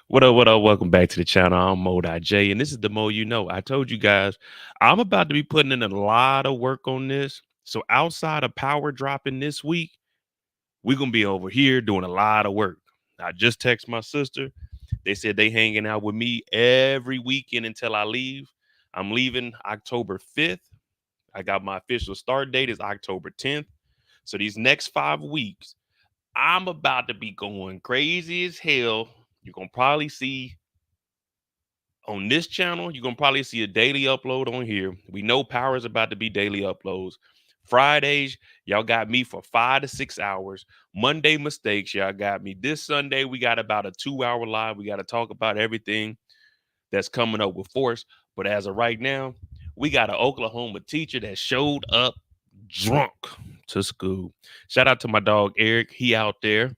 What up, what up? Welcome back to the channel. I'm Mo.J, and this is the Mo You Know. I told you guys I'm about to be putting in a lot of work on this. So outside of power dropping this week, we're gonna be over here doing a lot of work. I just text my sister. They said they hanging out with me every weekend until I leave. I'm leaving October 5th. I got my official start date is October 10th. So these next 5 weeks, I'm about to be going crazy as hell. You're gonna probably see on this channel, you're gonna probably see a daily upload on here. We know power is about to be daily uploads. Fridays, y'all got me for 5 to 6 hours. Monday mistakes, y'all got me. This Sunday, we got about a 2 hour live. We got to talk about everything that's coming up with force. But as of right now, we got an Oklahoma teacher that showed up drunk to school. Shout out to my dog Eric. He out there.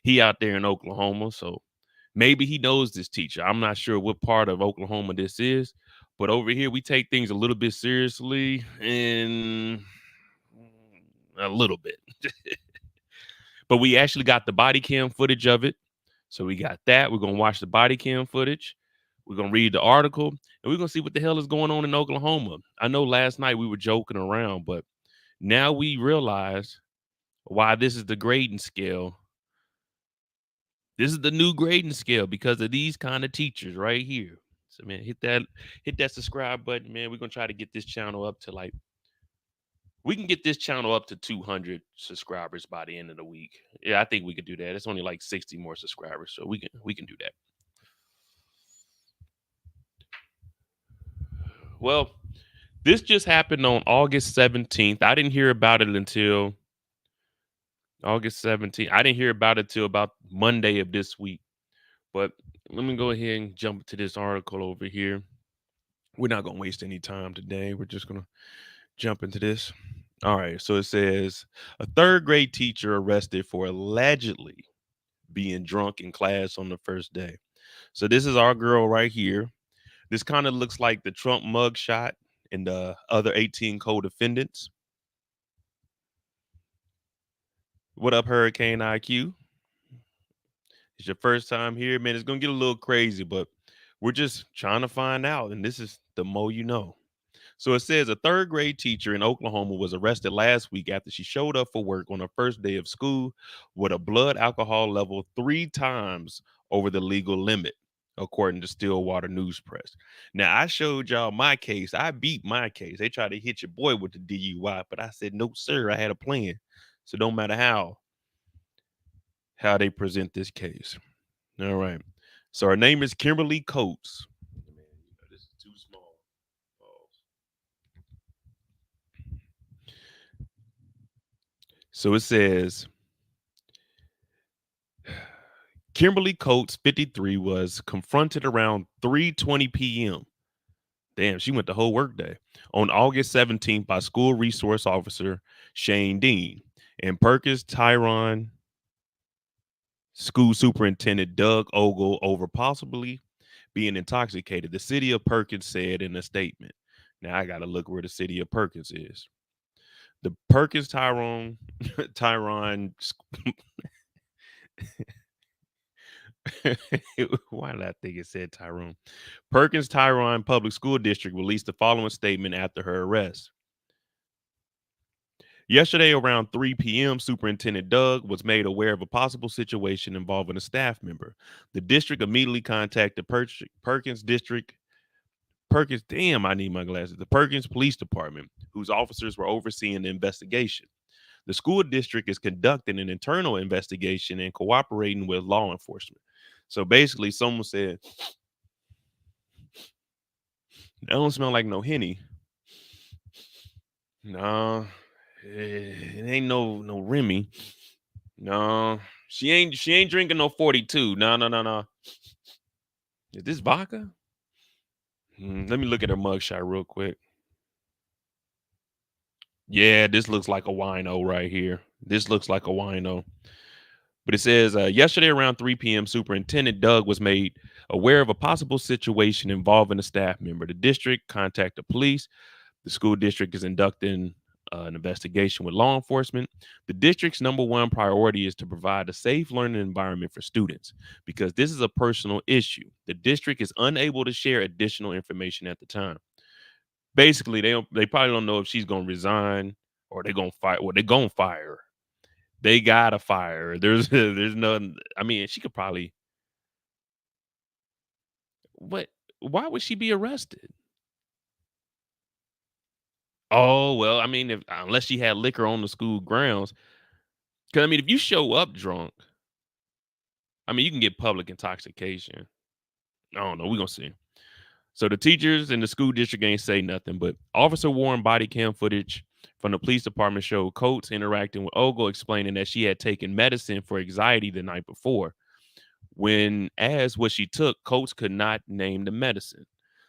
He out there in Oklahoma. So maybe he knows this teacher. I'm not sure what part of Oklahoma this is, but over here we take things a little bit seriously and a little bit. But we actually got the body cam footage of it. So we got that. We're going to watch the body cam footage. We're going to read the article and we're going to see what the hell is going on in Oklahoma. I know last night we were joking around, but now we realize why this is the grading scale. This is the new grading scale because of these kind of teachers right here. So man, hit that subscribe button, man. We're gonna try to get this channel up to we can get this channel up to 200 subscribers by the end of the week. Yeah, I think we could do that. It's only like 60 more subscribers, so we can do that. Well, this just happened on August 17th. I didn't hear about it until August 17th. I didn't hear about it till about Monday of this week. But let me go ahead and jump to this article over here. We're not going to waste any time today. We're just going to jump into this. All right. So it says a third grade teacher arrested for allegedly being drunk in class on the first day. So this is our girl right here. This kind of looks like the Trump mugshot and the other 18 co-defendants. What up, Hurricane IQ? It's your first time here, man. It's going to get a little crazy, but we're just trying to find out. And this is the Mo You Know. So it says a third grade teacher in Oklahoma was arrested last week after she showed up for work on her first day of school with a blood alcohol level 3 times over the legal limit, according to Stillwater News Press. Now, I showed y'all my case. I beat my case. They tried to hit your boy with the DUI, but I said, no, sir, I had a plan. So don't matter how they present this case. All right. So her name is Kimberly Coates. Man, this is too small. So it says Kimberly Coates, 53, was confronted around 3:20 p.m. Damn, she went the whole workday on August 17th by school resource officer Shane Dean and Perkins Tyrone school superintendent Doug Ogle over possibly being intoxicated. The city of Perkins said in a statement. Now I got to look where the city of Perkins is. The Perkins Tyrone why did I think it said Tyrone? Perkins Tyrone Public School District released the following statement after her arrest. Yesterday around 3 p.m., Superintendent Doug was made aware of a possible situation involving a staff member. The district immediately contacted Perkins, damn, I need my glasses. The Perkins Police Department, whose officers were overseeing the investigation. The school district is conducting an internal investigation and cooperating with law enforcement. So basically, someone said, "That don't smell like no Henny." No, it ain't no Remy. No, she ain't drinking no 42. No, no, no, no. Is this vodka? Let me look at her mugshot real quick. Yeah, this looks like a wino right here. This looks like a wino. But it says yesterday around 3 p.m., Superintendent Doug was made aware of a possible situation involving a staff member. The district contacted police. The school district is an investigation with law enforcement. The district's number one priority is to provide a safe learning environment for students because this is a personal issue. The district is unable to share additional information at the time. Basically, they probably don't know if she's gonna resign or they're gonna fire. Well, they're gonna fire her. They gotta fire her. There's nothing. I mean, she could probably. What? Why would she be arrested? Oh well, I mean, if unless she had liquor on the school grounds, because I mean, if you show up drunk, I mean, you can get public intoxication. I don't know. We're gonna see. So the teachers in the school district ain't say nothing, but Officer Warren body cam footage from the police department showed Coates interacting with Ogle, explaining that she had taken medicine for anxiety the night before. When asked what she took, Coates could not name the medicine.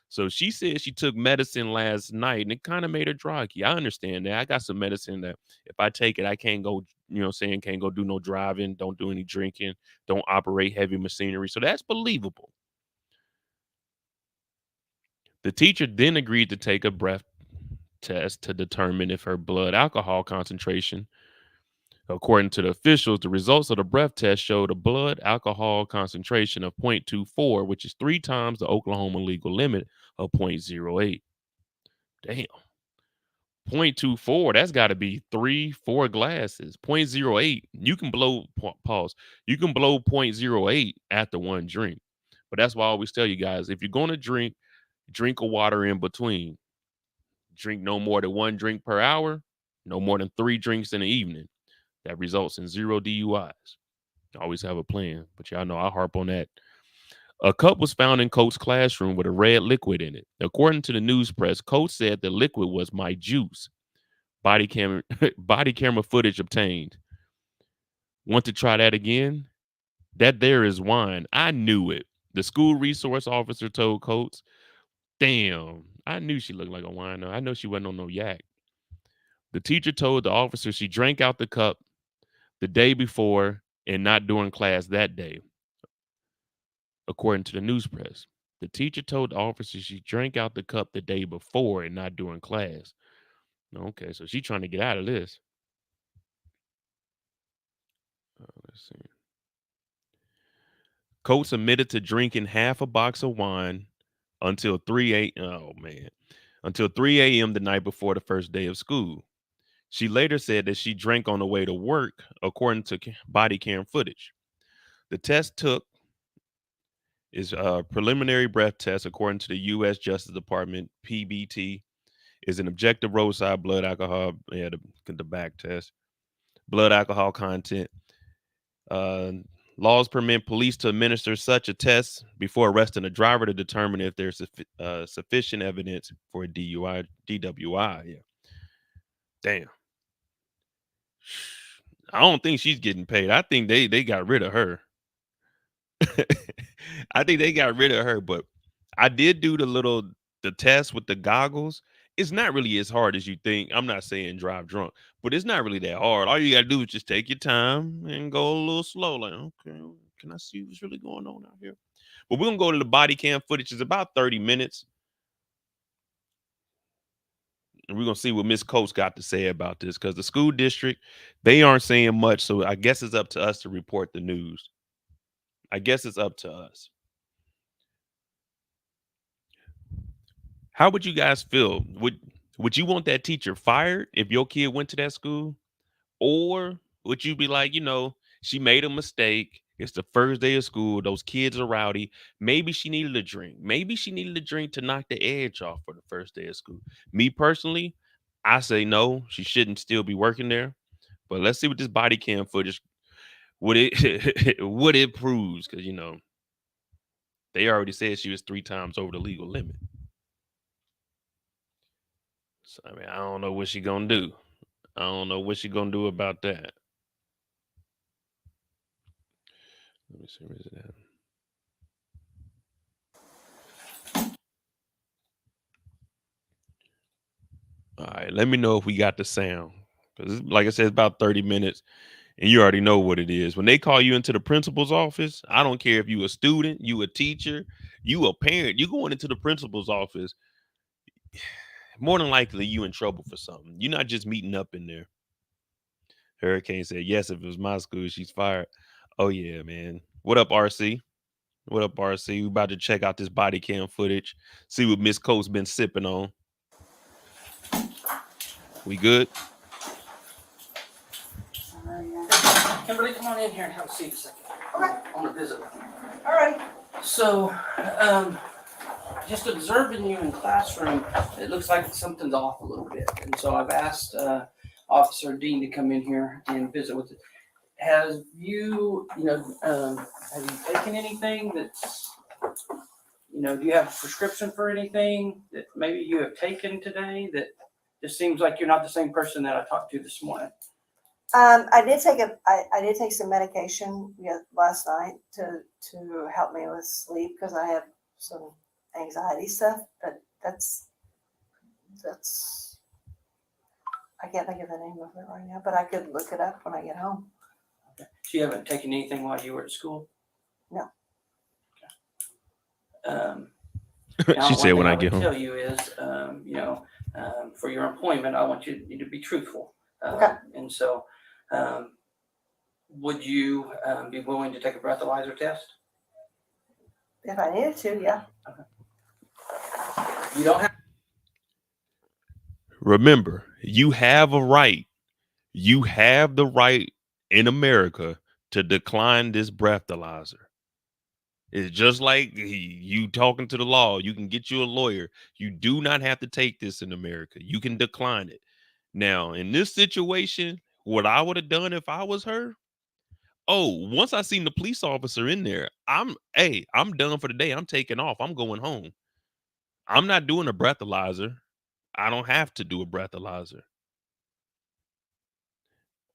So she said she took medicine last night and it kind of made her groggy. I understand that. I got some medicine that if I take it, I can't go, saying, can't go do no driving, don't do any drinking, don't operate heavy machinery. So that's believable. The teacher then agreed to take a breath test to determine if her blood alcohol concentration. According to the officials, the results of the breath test showed a blood alcohol concentration of 0.24, which is 3 times the Oklahoma legal limit of 0.08. Damn. 0.24, that's got to be 3, 4 glasses. 0.08, you can blow, pause, you can blow 0.08 after one drink. But that's why I always tell you guys, if you're going to drink a water in between. Drink no more than 1 drink per hour, no more than 3 drinks in the evening. That results in 0 DUIs. Always have a plan, but y'all know I harp on that. A cup was found in Coates' classroom with a red liquid in it. According to the news press, Coates said the liquid was my juice. Body camera body camera footage obtained. Want to try that again? That there is wine. I knew it. The school resource officer told Coates. Damn, I knew she looked like a wine. I know she wasn't on no yak. The teacher told the officer she drank out the cup the day before and not during class that day, according to the news press. The teacher told the officer she drank out the cup the day before and not during class. Okay, so she's trying to get out of this. Let's see. Coates admitted to drinking half a box of wine until 3 a.m. the night before the first day of school. She later said that she drank on the way to work, according to body cam footage. The test took is a preliminary breath test, according to the U.S. Justice Department. PBT is an objective roadside blood alcohol, the back test, blood alcohol content. Uh, Laws permit police to administer such a test before arresting a driver to determine if there's sufficient evidence for a DUI, DWI. Yeah, damn. I don't think she's getting paid. I think they got rid of her. I think they got rid of her, but I did do the test with the goggles. It's not really as hard as you think. I'm not saying drive drunk, but it's not really that hard. All you gotta do is just take your time and go a little slow. Like, okay, can I see what's really going on out here? But we're gonna go to the body cam footage. It's about 30 minutes. And we're gonna see what Miss Coates got to say about this because the school district, they aren't saying much. So I guess it's up to us to report the news. I guess it's up to us. How would you guys feel? Would you want that teacher fired if your kid went to that school? Or would you be like, she made a mistake. It's the first day of school. Those kids are rowdy. Maybe she needed a drink. Maybe she needed a drink to knock the edge off for the first day of school. Me personally, I say no. She shouldn't still be working there. But let's see what this body cam footage what it what it proves. Because they already said she was 3 times over the legal limit. So I mean, I don't know what she gonna do. I don't know what she gonna do about that. Let me see where is it at. All right, let me know if we got the sound. Because like I said, it's about 30 minutes and you already know what it is. When they call you into the principal's office, I don't care if you a student, you a teacher, you a parent, you going into the principal's office. more than likely you in trouble for something. You're not just meeting up in there. Hurricane said, yes, if it was my school, she's fired. Oh, yeah, man. What up, RC? What up, RC? We about to check out this body cam footage, see what Miss Coat's been sipping on. We good? Kimberly, come on in here and have a seat a second. Okay. I want to visit with you. All right. So, just observing you in classroom, it looks like something's off a little bit. And so I've asked Officer Dean to come in here and visit with you. Have you taken anything that's, do you have a prescription for anything that maybe you have taken today that just seems like you're not the same person that I talked to this morning? I did take some medication last night to help me with sleep because I have some anxiety stuff, but that's I can't think of the name of it right now, but I could look it up when I get home. Okay. So you haven't taken anything while you were at school? No. Okay. She said when I get home. Tell you is, for your employment, I want you to be truthful. Okay. And so, would you be willing to take a breathalyzer test? If I needed to, yeah. Okay. You don't have. Remember, you have a right. You have the right in America to decline this breathalyzer. It's just like you talking to the law. You can get you a lawyer. You do not have to take this in America. You can decline it. Now, in this situation, what I would have done if I was her, once I seen the police officer in there, I'm done for the day. I'm taking off. I'm going home. I'm not doing a breathalyzer. I don't have to do a breathalyzer.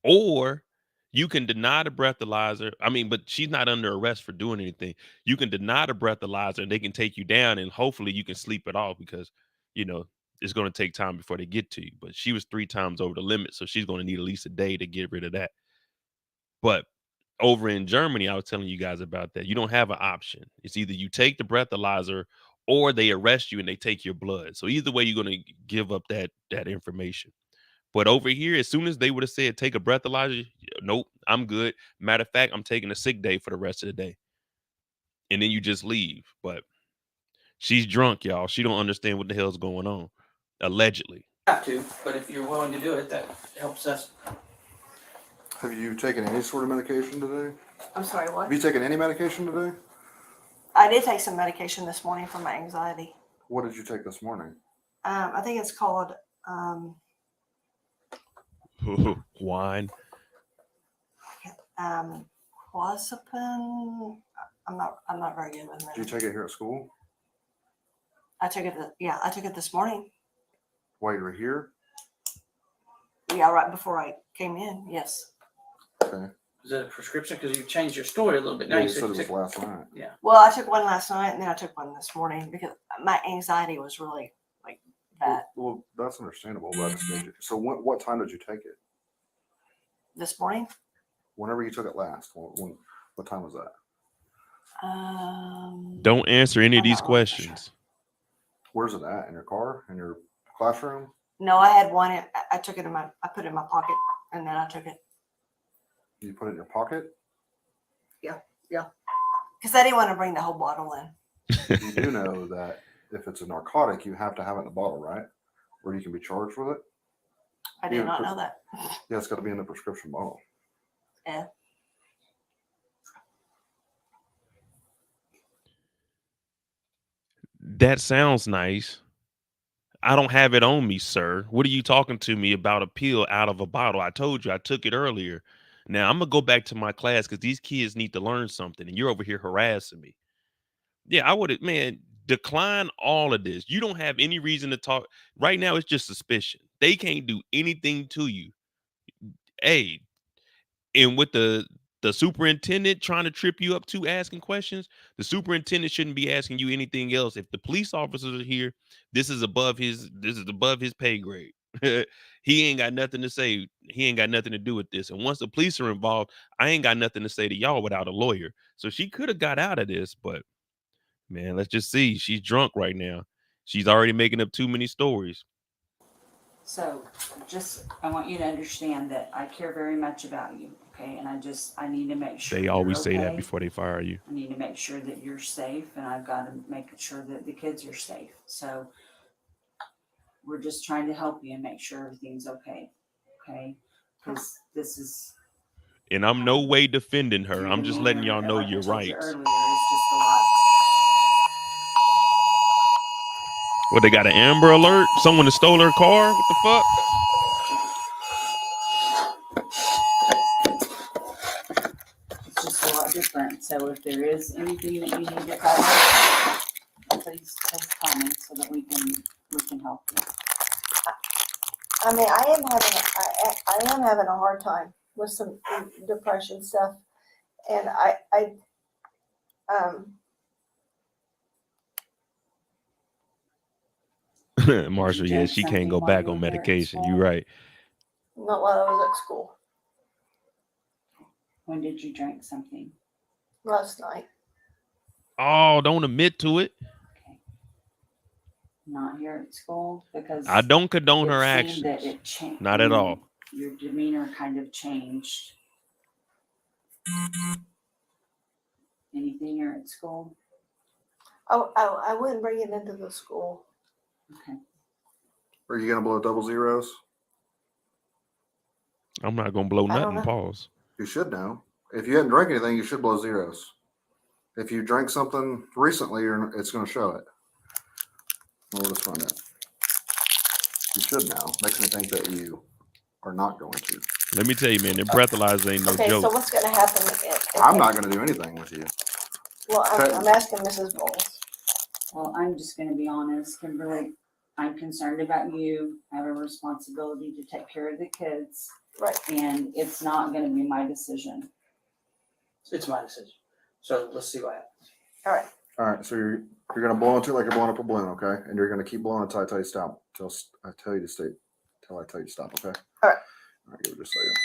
Or you can deny the breathalyzer. I mean, but she's not under arrest for doing anything. You can deny the breathalyzer and they can take you down and hopefully you can sleep it off because, it's going to take time before they get to you. But she was 3 times over the limit. So she's going to need at least a day to get rid of that. But over in Germany, I was telling you guys about that. You don't have an option. It's either you take the breathalyzer or they arrest you and they take your blood. So either way, you're going to give up that information. But over here, as soon as they would have said, take a breathalyzer, nope, I'm good. Matter of fact, I'm taking a sick day for the rest of the day. And then you just leave. But she's drunk, y'all. She don't understand what the hell's going on. Allegedly. Have to, but if you're willing to do it, that helps us. Have you taken any sort of medication today? I'm sorry, what? Have you taken any medication today? I did take some medication this morning for my anxiety. What did you take this morning? I think it's called Wine. clozapine. I'm not very good with Did you it. take it here at school I took it this morning. while you were here? Yeah, right before I came in. Yes. Okay. Is that a prescription? Because you changed your story a little bit. Now Yeah, you you said said you it was took. last night. Yeah. Well, I took one last night and then I took one this morning because my anxiety was really like bad Well, that's understandable. But I just made you. So what time did you take it? this morning. Whenever you took it last. What time was that? Don't answer any of these I'm not questions. Where's it at? In your car? In your classroom? No, I had one. I took it I put it in my pocket and then I took it. You put it in your pocket? Because I didn't want to bring the whole bottle in. You do know that if it's a narcotic, you have to have it in a bottle, right? Or you can be charged with it. I did Yeah, not but- know that. Yeah, it's got to be in the prescription bottle. Yeah. That sounds nice. I don't have it on me, sir. What are you talking to me about a pill out of a bottle? I told you I took it earlier. Now I'm gonna go back to my class because these kids need to learn something, and you're over here harassing me. Yeah, I would, man, decline all of this. You don't have any reason to talk right now. It's just suspicion. They can't do anything to you. Hey, and with the superintendent trying to trip you up to asking questions, the superintendent shouldn't be asking you anything else. If the police officers are here, this is above his pay grade. He ain't got nothing to say. He ain't got nothing to do with this. And once the police are involved, I ain't got nothing to say to y'all without a lawyer. So she could have got out of this, but man, let's just see. She's drunk right now. She's already making up too many stories. So I want you to understand that I care very much about you, okay? And I need to make sure They you're always say that okay. before they fire you. I need to make sure that you're safe, and I've got to make sure that the kids are safe. So we're just trying to help you and make sure everything's okay, okay? Because this is. And I'm no way defending her. your I'm just letting y'all demeanor, know like I you're told you right. earlier, is just a lot. Well, they got an Amber Alert? Someone has stole her car? What the fuck? It's just a lot different. So if there is anything that you need to cover, please call me so that we can help you. I mean, I am having a hard time with some depression stuff, and Marshall, yeah, drink she can't something go while back you on were here at medication. school? You're right. not while I was at school When did you drink something? last night. Oh, don't admit to it. Okay. Not here at school because I don't condone it her seemed actions. that it changed. Not at all. Your demeanor kind of changed. Anything here at school? I wouldn't bring it into the school. Okay. Are you gonna blow double zeros? I'm not gonna blow I don't nothing. know. Pause. You should know. If you hadn't drank anything, you should blow zeros. If you drank something recently, it's going to show it. Well, we'll just find out. You should know. Makes me think that you are not going to. Let me tell you, man, them breathalyzers ain't no Okay, joke. so what's going to happen? I'm not going to do anything with you. Well, I'm asking Mrs. Bowles. Well, I'm just going to be honest, Kimberly. I'm concerned about you. I have a responsibility to take care of the kids. Right. And it's not going to be my decision. It's my decision. So let's see what happens. All right. All right. So you're going to blow into it like you're blowing up a balloon, okay? And you're going to keep blowing until I tell you to stop. Till I tell you to stop, okay? All right. All right. Give it just a second.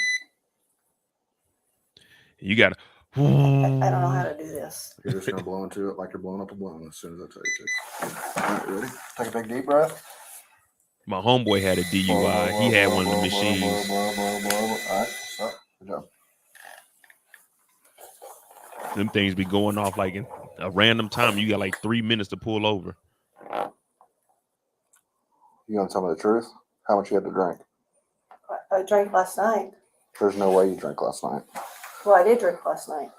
You gotta. I don't know how to do this. You're just going to blow into it like you're blowing up a balloon as soon as I tell you to. All right. Ready? Take a big deep breath. My homeboy had a DUI. He had one of the machines. All right. Stop. Good job. Them things be going off like in a random time. You got like 3 minutes to pull over. You gonna tell me the truth? How much you had to drink? I drank last night. There's no way you drank last night. Well, I did drink last night.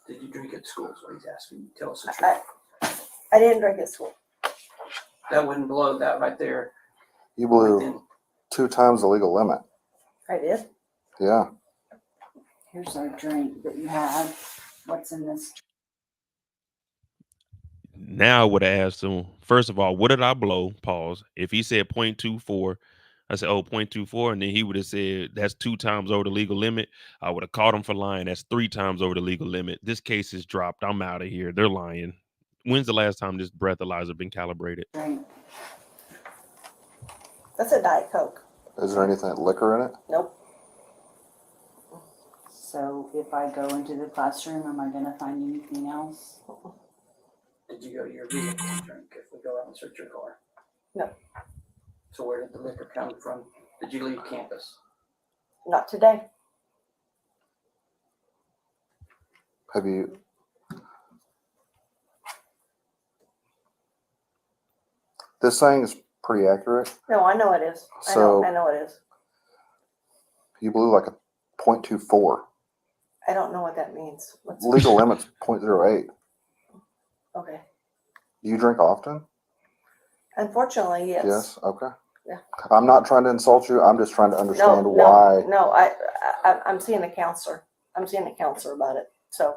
Did you drink at school? Is what he's asking. Tell us the truth. I didn't drink at school. That wouldn't blow that right there. You blew Right then. 2 times the legal limit. I did. Yeah. Here's our drink that you have. What's in this? Now I would have asked him, first of all, what did I blow? Pause. If he said 0.24, I said, oh, 0.24. And then he would have said, that's 2 times over the legal limit. I would have caught him for lying. That's 3 times over the legal limit. This case is dropped. I'm out of here. They're lying. When's the last time this breathalyzer been calibrated? Drink. That's a Diet Coke. Is there anything liquor in it? Nope. So if I go into the classroom, am I going to find anything else? Did you go to your vehicle and drink if we go out and search your car? No. So where did the liquor come from? Did you leave campus? Not today. Have you? This thing is pretty accurate. No, I know it is. So- I know it is. You blew like a 0.24. I don't know what that means. What's Legal limit's 0.08. Okay. Do you drink often? Unfortunately, yes. Yes. Okay. Yeah. I'm not trying to insult you. I'm just trying to understand No, why. No, I'm seeing a counselor. I'm seeing a counselor about it. So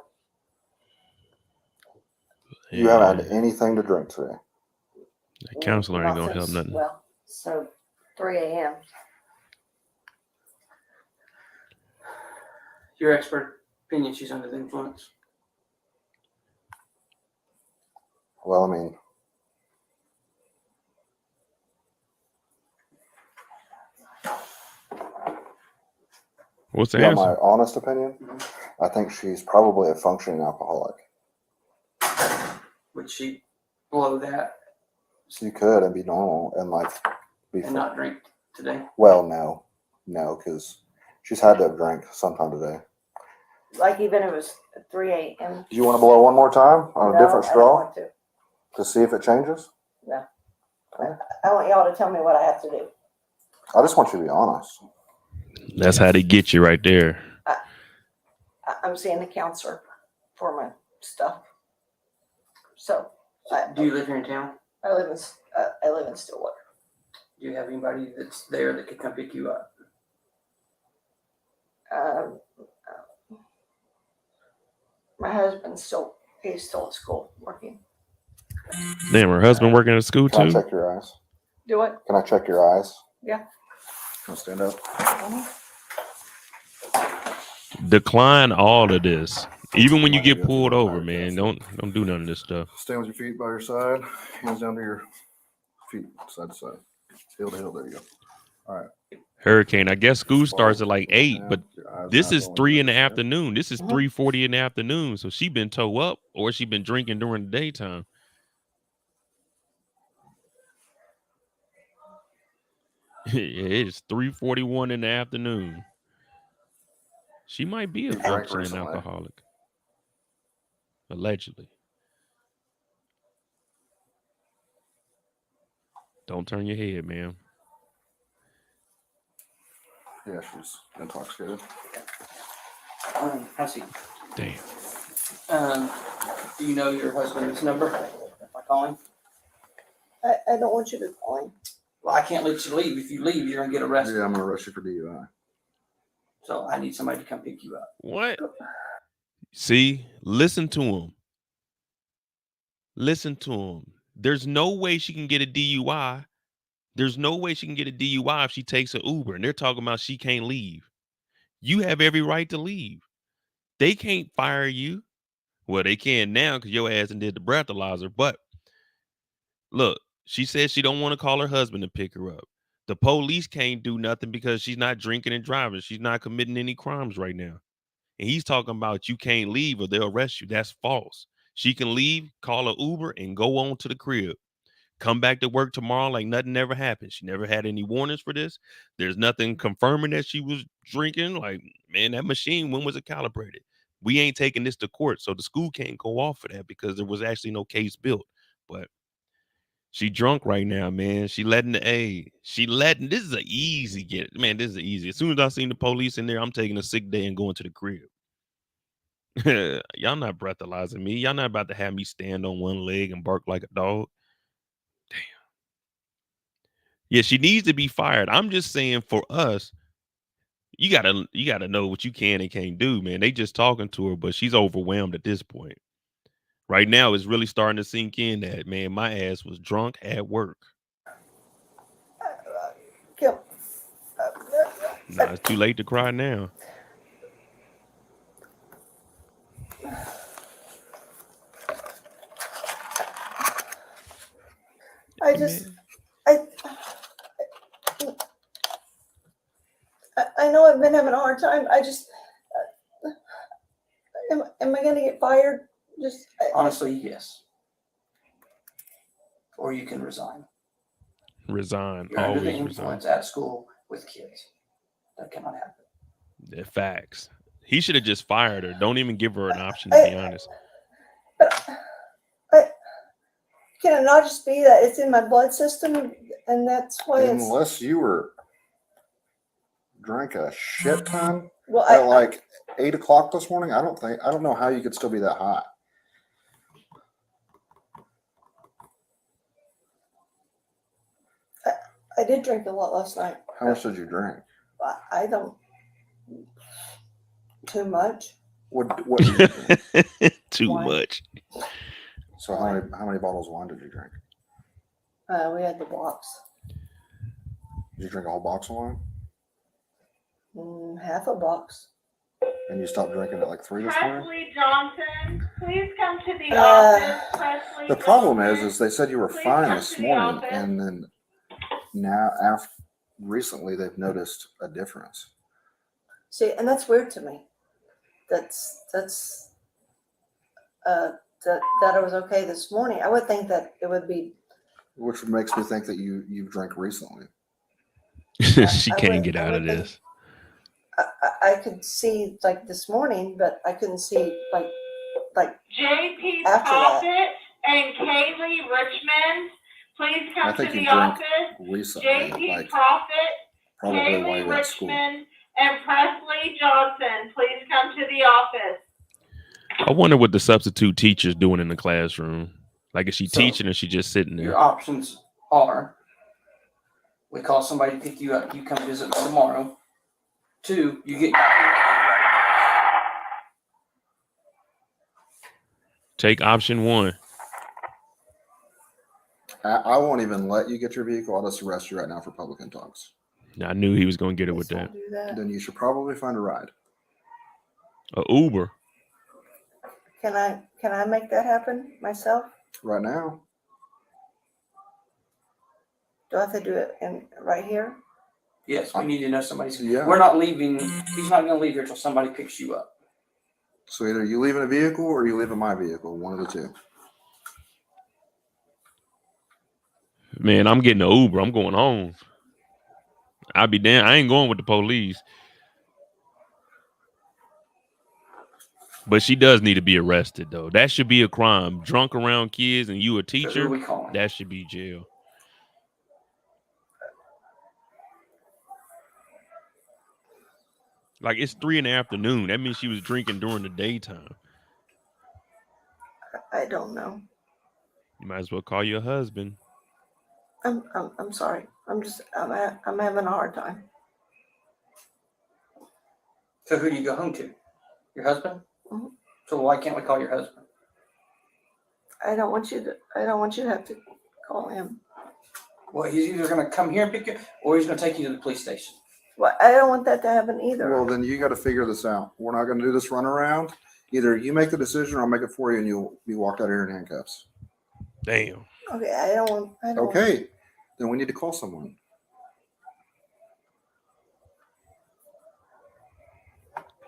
You haven't had anything to drink today. That counselor ain't not gonna help since, nothing. Well, So 3 a.m. Your expert opinion, she's under the influence. Well, I mean, What's the yeah, answer? my honest opinion, I think she's probably a functioning alcoholic. Would she blow that So you could and be normal and like be and not drink? today? Well, no, because she's had to have drank sometime today. Like even if it was 3 a.m. Do you want to blow one more time on a different I don't straw want to see if it changes? I want y'all to tell me what I have to do. I just want you to be honest. That's how they get you right there. I'm seeing the counselor for my stuff. So Do you live here in town? I live in Stillwater. Do you have anybody that's there that could come pick you up? My husband's he's still at school working. Damn, her husband working at school Can I too. check your eyes? Do it. Can I check your eyes? Yeah. Can I stand up? Decline all of this. Even when you Might get go through pulled the over, fire man, test. don't do none of this stuff. Stand with your feet by your side, hands down to your feet, side to side, heel to heel. There you go. All right. Hurricane. I guess school starts at like 8, Yeah, but your eyes this not is going 3 good. in the Yeah. afternoon. This is 3:40 in the afternoon. So she been toe up or she been drinking during the daytime. It's 3:41 in the afternoon. She might be a You drank functioning recently. alcoholic. Allegedly. Don't turn your head, man. Yeah, she's intoxicated. I see. Damn. Do you know your husband's number? If I call him? I don't want you to call him. Well, I can't let you leave. If you leave, you're gonna get arrested. Yeah, I'm gonna arrest you for DUI. So I need somebody to come pick you up. What? See, listen to him. Listen to him. There's no way she can get a DUI. There's no way she can get a DUI if she takes an Uber. And they're talking about she can't leave. You have every right to leave. They can't fire you. Well, they can now because your ass did the breathalyzer. But look, she says she don't want to call her husband to pick her up. The police can't do nothing because she's not drinking and driving. She's not committing any crimes right now. And he's talking about you can't leave or they'll arrest you. That's false. She can leave, call an Uber, and go on to the crib. Come back to work tomorrow like nothing ever happened. She never had any warnings for this. There's nothing confirming that she was drinking. Like, man, that machine, when was it calibrated? We ain't taking this to court, so the school can't go off for that because there was actually no case built. But she drunk right now, man. She letting this is an easy get. Man, this is easy. As soon as I seen the police in there, I'm taking a sick day and going to the crib. Y'all not breathalyzing me. Y'all not about to have me stand on one leg and bark like a dog. Damn. Yeah, she needs to be fired. I'm just saying for us, you gotta know what you can and can't do, man. They just talking to her, but she's overwhelmed at this point. Right now, it's really starting to sink in that, man, my ass was drunk at work. Kim, Nah, it's too late to cry now. I just, Man. I know I've been having a hard time. I just, am I going to get fired? Just Honestly, yes. Or you can resign. Resign. You're under the Always resign. influence at school with kids. That cannot happen. They're facts. He should have just fired her. Don't even give her an option, to be honest. Can it not just be that it's in my blood system and that's why it's Unless you were drank a shit ton well at like 8 o'clock this morning. I don't know how you could still be that high. I did drink a lot last night. How much did you drink? I don't too much. What did you drink? Too Wine. much. So how many bottles of wine did you drink? We had the box. Did you drink a whole box of wine? Half a box. And you stopped drinking at like 3 this morning? Presley Johnson, please come to the office. Presley The problem Johnson. is they said you were Please fine come this to the morning, office. and then recently they've noticed a difference. See, and that's weird to me. That's that I was okay this morning. I would think that it would be. Which makes me think that you've drank recently. She I can't would- get I out of would think- this. I could see like this morning, but I couldn't see like JP After that. Profit and Kaylee Richmond, please I come to think you the drank office. recently, JP like Profit, probably while Kaylee you were at school. Richmond, and Presley Johnson, please come to the office. I wonder what the substitute teacher's doing in the classroom. Like, is she So, teaching or is she just sitting Your there? options are: we call somebody to pick you up, you come visit me tomorrow. 2, you get Take option 1. I won't even let you get your vehicle. I'll just arrest you right now for public intox. I knew he was gonna get it with please that. don't do that. Then you should probably find a ride. A Uber. Can I make that happen myself? Right now, Do I have to do it right here? yes, we need to know somebody's. Yeah. We're not leaving. He's not going to leave here until somebody picks you up. so either you leave in a vehicle or you leave in my vehicle. One of the two. Man, I'm getting an Uber. I'm going home. I'll be damn. I ain't going with the police. But she does need to be arrested, though. That should be a crime. Drunk around kids and you a So who are teacher, we calling? that should be jail. Like, it's 3 in the afternoon. That means she was drinking during the daytime. I don't know. You might as well call your husband. I'm sorry. I'm having a hard time. So who do you go home to? Your husband? Mhm. So why can't we call your husband? I don't want you to have to call him. Well, he's either going to come here and pick you, or he's going to take you to the police station. Well, I don't want that to happen either. Well, then you got to figure this out. We're not going to do this run around. Either you make the decision or I'll make it for you and you'll be walked out of here in handcuffs. Damn. Okay, I don't want. Okay. Then we need to call someone.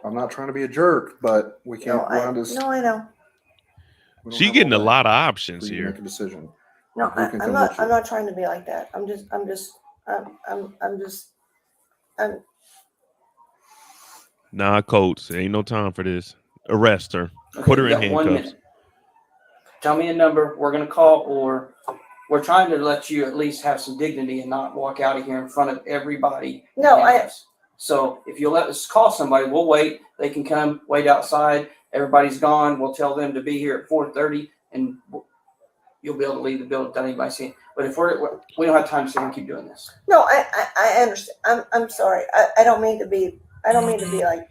I'm not trying to be a jerk, but we can't run this. No, I know. we don't She have getting a all day lot of options for you to make here. a decision. No, Who can I'm come not. with you? I'm not trying to be like that. I'm just. Nah, Coates. Ain't no time for this. Arrest her. Okay, Put her you in got 1 handcuffs. minute. Tell me a number we're going to call, or we're trying to let you at least have some dignity and not walk out of here in front of everybody. in No, handcuffs. So if you'll let us call somebody, we'll wait. They can come wait outside. Everybody's gone. We'll tell them to be here at 4:30, and you'll be able to leave the building without anybody seeing. But if we don't have time to sit here and keep doing this. No, I understand. I'm sorry. I don't mean to be. I don't mean to be like.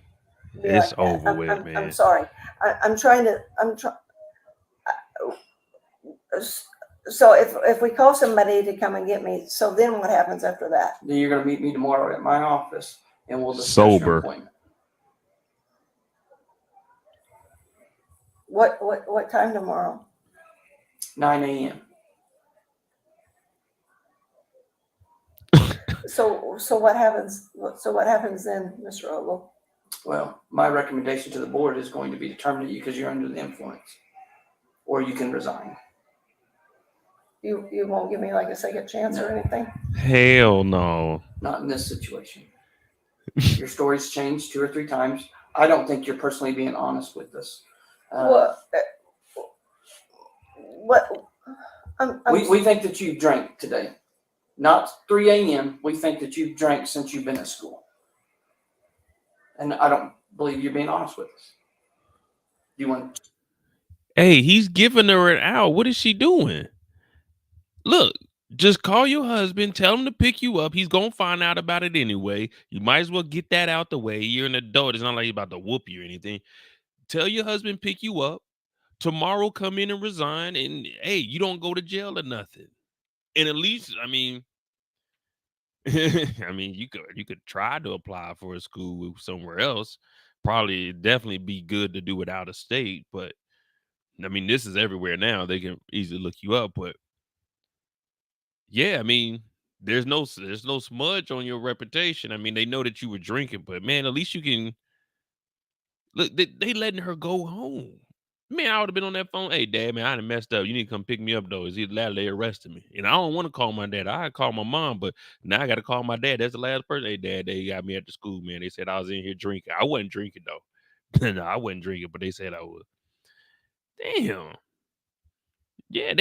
It's like that. over I'm, with, I'm, man. I'm sorry. I'm trying to. So if we call somebody to come and get me, so then what happens after that? Then you're going to meet me tomorrow at my office, and we'll discuss Sober. your appointment. What time tomorrow? 9 a.m. So what happens? So what happens then, Mr. Ogle? Well, my recommendation to the board is going to be to terminate you because you're under the influence, or you can resign. You won't give me like a second chance or anything? Hell no. Not in this situation. Your story's changed 2 or 3 times. I don't think you're personally being honest with us. What? We think that you drank today. Not 3 a.m. We think that you've drank since you've been at school. And I don't believe you're being honest with us. Do you want? Hey, he's giving her an out. What is she doing? Look, just call your husband. Tell him to pick you up. He's going to find out about it anyway. You might as well get that out the way. You're an adult. It's not like he's about to whoop you or anything. Tell your husband pick you up. Tomorrow come in and resign. And, hey, you don't go to jail or nothing. And at least, I mean, you could try to apply for a school somewhere else. Probably definitely be good to do it out of state, but I mean, this is everywhere now. They can easily look you up, but yeah, I mean, there's no smudge on your reputation. I mean, they know that you were drinking, but man, at least you can look. They letting her go home. Man, I would have been on that phone. Hey, dad, man, I done messed up. You need to come pick me up, though. Is he glad they arrested me? And I don't want to call my dad. I call my mom, but now I got to call my dad. That's the last person. Hey, dad, they got me at the school, man. They said I was in here drinking. I wasn't drinking, though. No, I wasn't drinking, but they said I was. Damn. Yeah,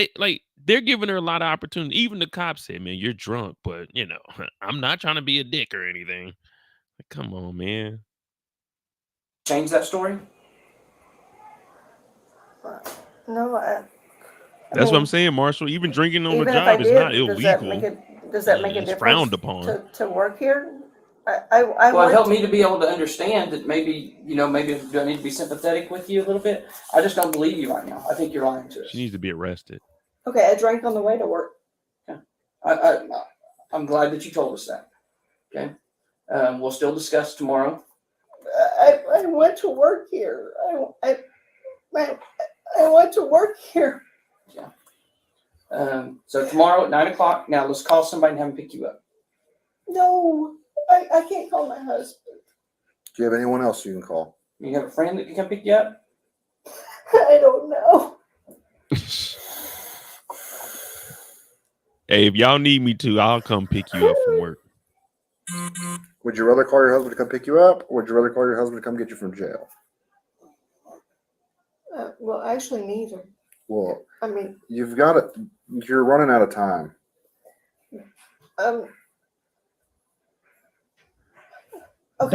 they're giving her a lot of opportunity. Even the cops said, man, you're drunk, but I'm not trying to be a dick or anything. Like, come on, man. Change that story. No, That's what I'm saying, Marshall. Even drinking on the even if I job is not did, does that make illegal. it? Does that make a It's difference frowned upon. to work here? Well, it want helped me to be able to understand that maybe do I need to be sympathetic with you a little bit? I just don't believe you right now. I think you're lying to us. She needs to be arrested. Okay, I drank on the way to work. I'm glad that you told us that. Okay, we'll still discuss tomorrow. I went to work here. I went to work here. So tomorrow at 9:00. Now let's call somebody and have them pick you up. No, I can't call my husband. Do you have anyone else you can call? You have a friend that can come pick you up? I don't know. Hey, if y'all need me to, I'll come pick you up from work. Would you rather call your husband to come pick you up, or would you rather call your husband to come get you from jail? Well, actually, neither. Well, I mean, you've got it. You're running out of time. Okay,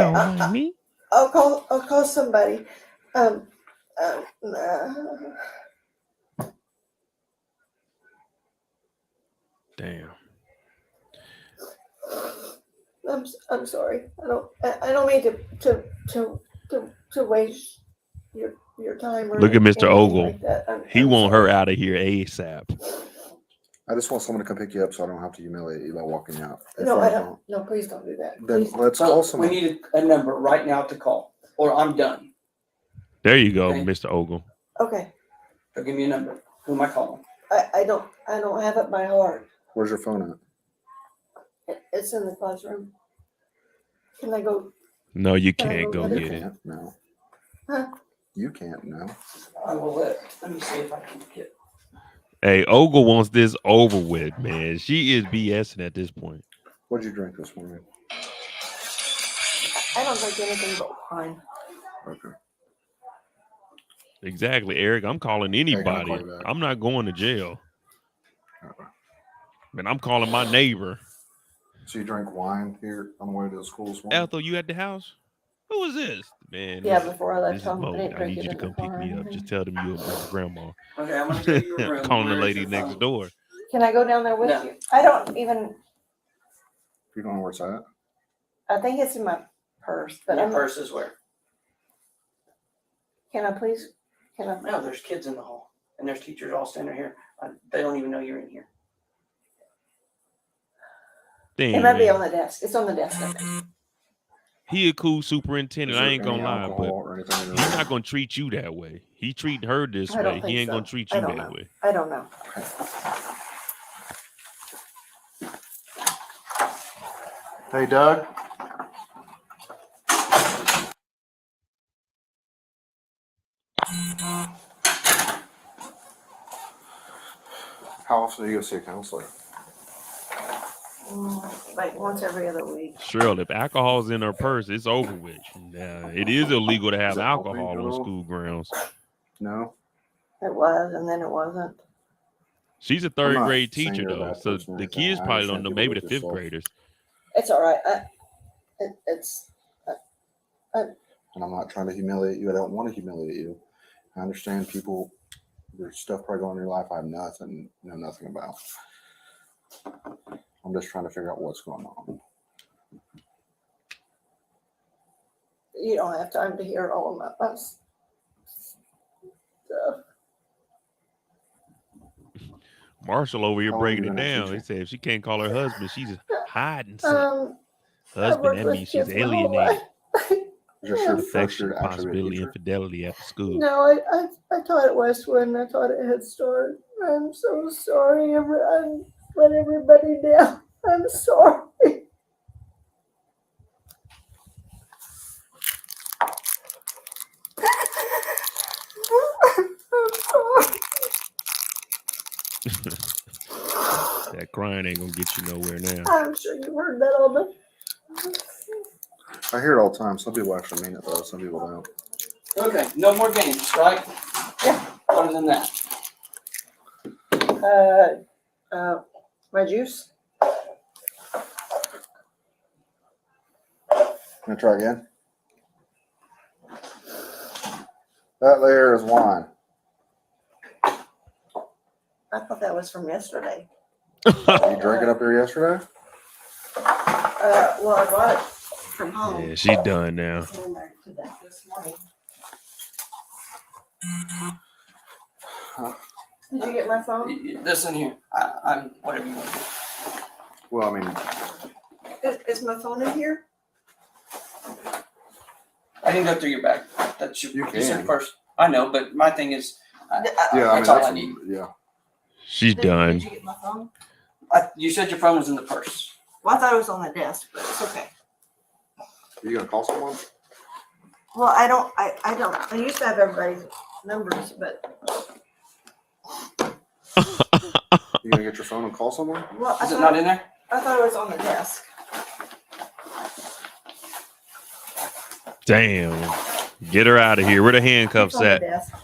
Don't mind me. I'll call somebody. Damn. I'm sorry. I don't mean to waste your time. Or Look at Mr. anything Ogle. like that. He I'm want sorry. her out of here ASAP. I just want someone to come pick you up so I don't have to humiliate you by walking out. No, I don't. No, please don't do that. Then Please. let's call We someone. need a number right now to call, or I'm done. There you go, Okay. Mr. Ogle. Okay. So give me a number. Who am I calling? I don't have it by heart. Where's your phone at? It's in the classroom. Can I go? No, you Can I can't go go get You get it. can't. No. Huh? You can't. No. I will let me see if I can get. Hey, Ogle wants this over with, man. She is BSing at this point. What'd you drink this morning? I don't drink anything but wine. Okay. Exactly, Eric. I'm calling Hey, can I anybody. call you back? I'm not going to jail. Okay. Man, I'm calling my neighbor. So you drank wine here on the way to the school this morning? Ethel, you at the house? Who is this? Man, Yeah, this before I left is home, I Mo. didn't I drink need it you to in come the pick car. me up. Just tell them you're my grandma. Okay, I'm gonna go to your room. Calling the Where is lady your next phone? door. Can I go down there with No. you? I don't even. You don't know where it's at? I think it's in my purse, but Your I'm. purse is where? Can I please? Can I? No, there's kids in the hall, and there's teachers all standing here. They don't even know you're in here. Damn, It might be man. on the desk. It's on the desk. I think. He a cool Is superintendent. there I ain't any gonna lie, alcohol but or anything in he's your not room? gonna treat you that way. He treat her this I don't way. think He ain't so. gonna treat I you don't that know. way. I don't know. Hey, Doug. How often do you go see a counselor? Like once every other week. Cheryl, if alcohol's in her purse, it's over with. It is illegal to have it helping alcohol at on all? school grounds. No. It was, and then it wasn't. She's a I'm third not grade saying teacher you're a though, bad so person or the anything. kids I probably don't understand know. people Maybe like the fifth yourself. graders. It's all right. It's. And I'm not trying to humiliate you. I don't want to humiliate you. I understand people, there's stuff probably going on in your life I know nothing about. I'm just trying to figure out what's going on. You don't have time to hear all of my stuff. Marshall over here How long breaking you it been a down. He teacher? said if she can't call her husband, she's hiding something. I Husband, worked that with means she's kids my whole alienated. life. Is this your first Affection, year to actually be a Mm. possibility, teacher? infidelity after school. No, I taught at Westwood and I taught at Head Start. I'm so sorry. I let everybody down. I'm sorry. That crying ain't gonna get you nowhere now. I'm sure you heard that on the. I hear it all the time. Some people actually mean it though. Some people don't. Okay, no more games, right? Yeah. Other than that. My juice. Gonna try again. That there is wine. I thought that was from yesterday. You drank it up there yesterday? Well, I bought it from home. Yeah, she's done now. It's in there today, this morning. Did you get my phone? This in here. I'm whatever you want to do. Well, I mean, Is my phone in here? I didn't go through your bag. That's your You you said can. first. I know, but my thing is, yeah, I mean, that's all I need. yeah. She's done. Did you get my phone? You said your phone was in the purse. Well, I thought it was on the desk, but it's okay. Are you gonna call someone? Well, I don't. I used to have everybody's numbers, but You gonna get your phone and call someone? well, Is it not in there? I thought it was on the desk. Damn. Get her out of here. Where the handcuffs It's on the at? desk.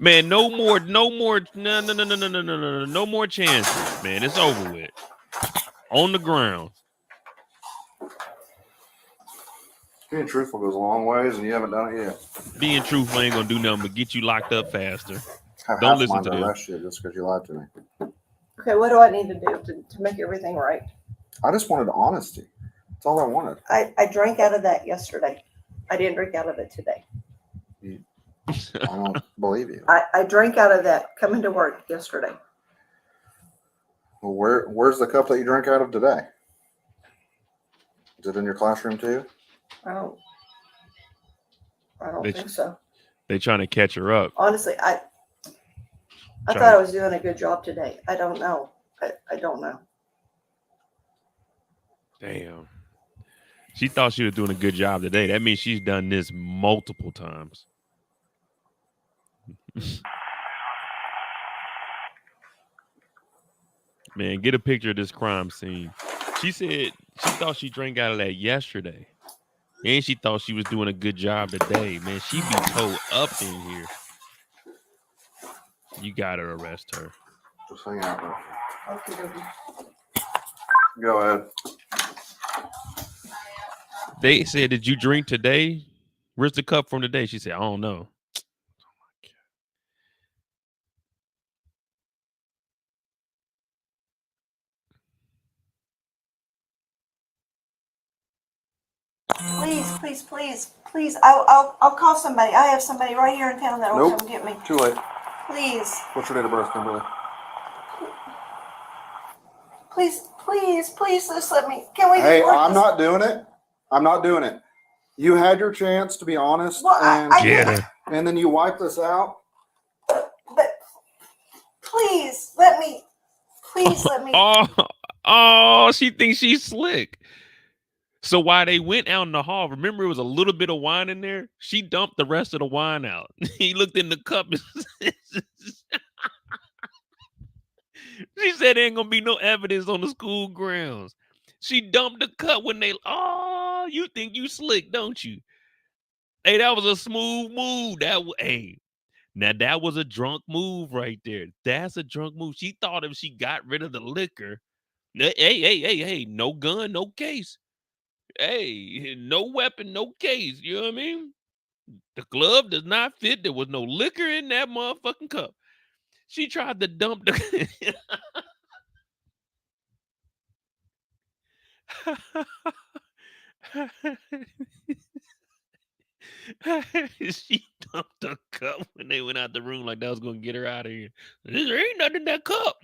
Man, no more, no more chances, man. It's over with. On the ground. Being truthful goes a long ways, and you haven't done it yet. Being truthful ain't gonna do nothing but get you locked up faster. Have Don't half listen mine to to him. arrest you just because you lied to me. Okay, what do I need to do to make everything right? I just wanted honesty. That's all I wanted. I drank out of that yesterday. I didn't drink out of it today. I don't believe you. I drank out of that coming to work yesterday. Well, where's the cup that you drank out of today? Is it in your classroom too? I don't They- think so. They trying to catch her up. Honestly, I Trying- thought I was doing a good job today. I don't know. I don't know. Damn. She thought she was doing a good job today. That means she's done this multiple times. Man, get a picture of this crime scene. She said she thought she drank out of that yesterday. And she thought she was doing a good job today. Man, she be towed up in here. You gotta arrest her. Just hang out. Bro. Okay, baby. Go ahead. They said, did you drink today? Where's the cup from today? She said, I don't know. Please. I'll call somebody. I have somebody right here in town that will Nope. come get me. Too late. Please. What's your date of birth, Kimberly? Please, just let me. Can we? Hey, just work I'm this- not doing it. I'm not doing it. You had your chance to be honest, Well, I Get did, her. and then you wipe this out. but please let me. Please let me. Oh, she thinks she's slick. So while they went out in the hall, remember it was a little bit of wine in there? She dumped the rest of the wine out. He looked in the cup. She said there ain't gonna be no evidence on the school grounds. She dumped the cup when they. Oh, you think you slick, don't you? Hey, that was a smooth move. Hey, now that was a drunk move right there. That's a drunk move. She thought if she got rid of the liquor, hey, no gun, no case. Hey, no weapon, no case. You know what I mean? The glove does not fit. There was no liquor in that motherfucking cup. She tried to dump the. She dumped the cup when they went out the room like that was gonna get her out of here. There ain't nothing in that cup.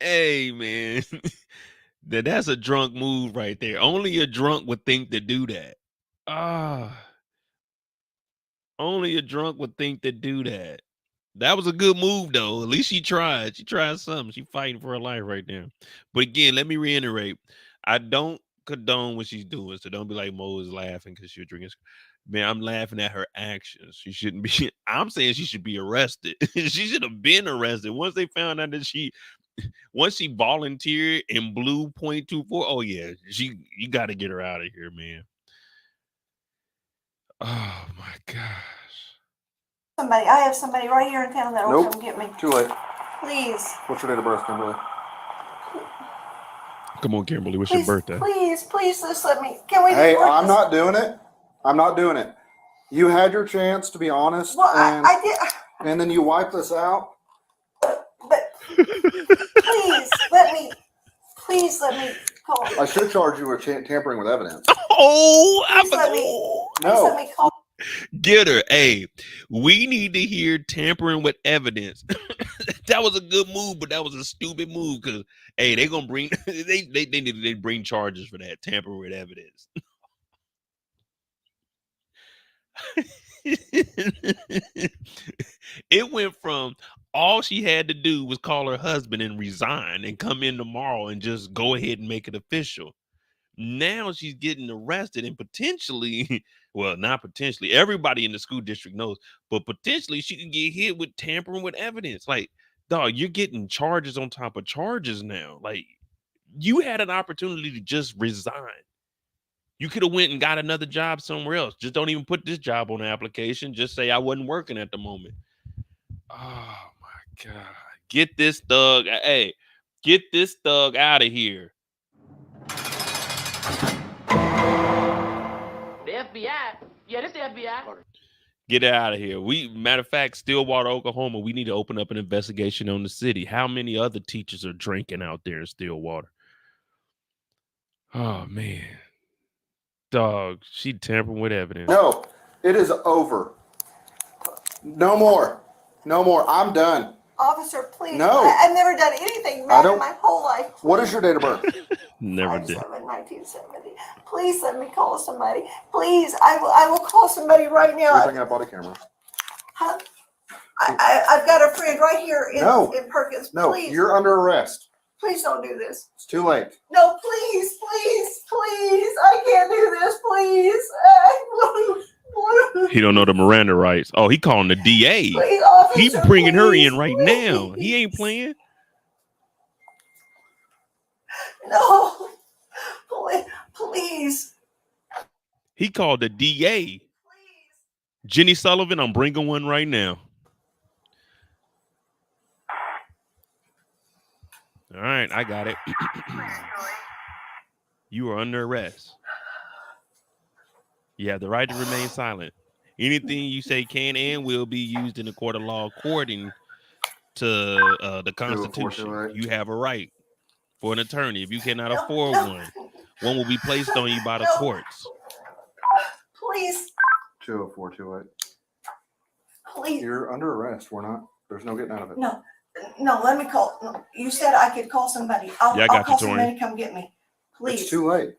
Hey man, that's a drunk move right there. Only a drunk would think to do that. Only a drunk would think to do that. That was a good move though. At least she tried. She tried something. She fighting for her life right now. But again, let me reiterate. I don't condone what she's doing. So don't be like Mo is laughing because she's drinking. Man, I'm laughing at her actions. She shouldn't be. I'm saying she should be arrested. She should have been arrested once they found out that once she volunteered in blue .24. Oh yeah, you got to get her out of here, man. Oh my gosh. I have somebody right here in town that will Nope. come get me. Too late. Please. What's your date of birth, Kimberly? Come on, Kimberly. What's Please, your birthday? please, just let me. Can we? Hey, work I'm this? not doing it. I'm not doing it. You had your chance to be honest, Well, and, I did. and then you wiped this out. But please let me. Please let me call. I should charge you with tampering with evidence. Oh, I Please let me. forgot. Please let me call. Get her. Hey, we need to hear tampering with evidence. That was a good move, but that was a stupid move because hey, they gonna bring they bring charges for that tampering with evidence. It went from all she had to do was call her husband and resign and come in tomorrow and just go ahead and make it official. Now she's getting arrested and potentially, well, not potentially, everybody in the school district knows, but potentially she can get hit with tampering with evidence. Like, dog, you're getting charges on top of charges now. Like, you had an opportunity to just resign. You could have went and got another job somewhere else. Just don't even put this job on the application. Just say I wasn't working at the moment. Oh my God. Get this thug. Hey, get this thug out of here. The FBI. Yeah, this the FBI. Get it out of here. Matter of fact, Stillwater, Oklahoma, we need to open up an investigation on the city. How many other teachers are drinking out there in Stillwater? Oh man. Dog, she tampering with evidence. No, it is over. No more. No more. I'm done. Officer, please. No. I've never done anything I bad don't- in my whole life. What is your date of birth? Never did. 5/7/1970. Please let me call somebody. Please, I will call somebody right You're now. taking a body camera. Huh? I've got a friend right here in Perkins. No, Please, you're under arrest. please don't do this. It's too late. No, please, I can't do this, please. He don't know the Miranda rights. Oh, he calling the DA. Please, officer, He bringing her in please, right please. now. He ain't playing. No, please. He called the DA. Jenny Sullivan, I'm bringing one right now. All right, I got it. You are under arrest. You have the right to remain silent. Anything you say can and will be used in the court of law according to the Constitution. You have a right for an attorney. If you cannot afford one will be placed on you by the courts. Please, 20428. please. You're under arrest. We're not. There's no getting out of it. No, let me call. No, you said I could call somebody. I'll Yeah, I got call you, Tori. somebody to come get me. Please. It's too late.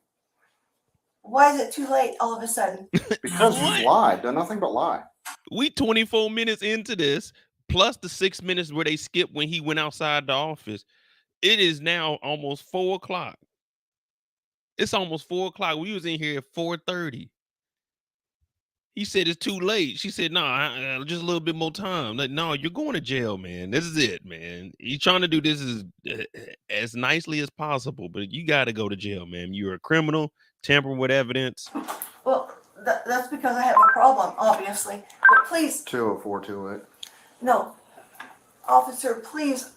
Why is it too late all of a sudden? Because What? you lied. Done nothing but lie. We 24 minutes into this, plus the 6 minutes where they skipped when he went outside the office. It is now almost 4 o'clock. It's almost 4 o'clock. We was in here at 4:30. He said it's too late. She said, no, just a little bit more time. Like, no, you're going to jail, man. This is it, man. You're trying to do this as nicely as possible, but you got to go to jail, man. You're a criminal, tampering with evidence. Well, that's because I have a problem, obviously. But please, 20428. no, officer, please.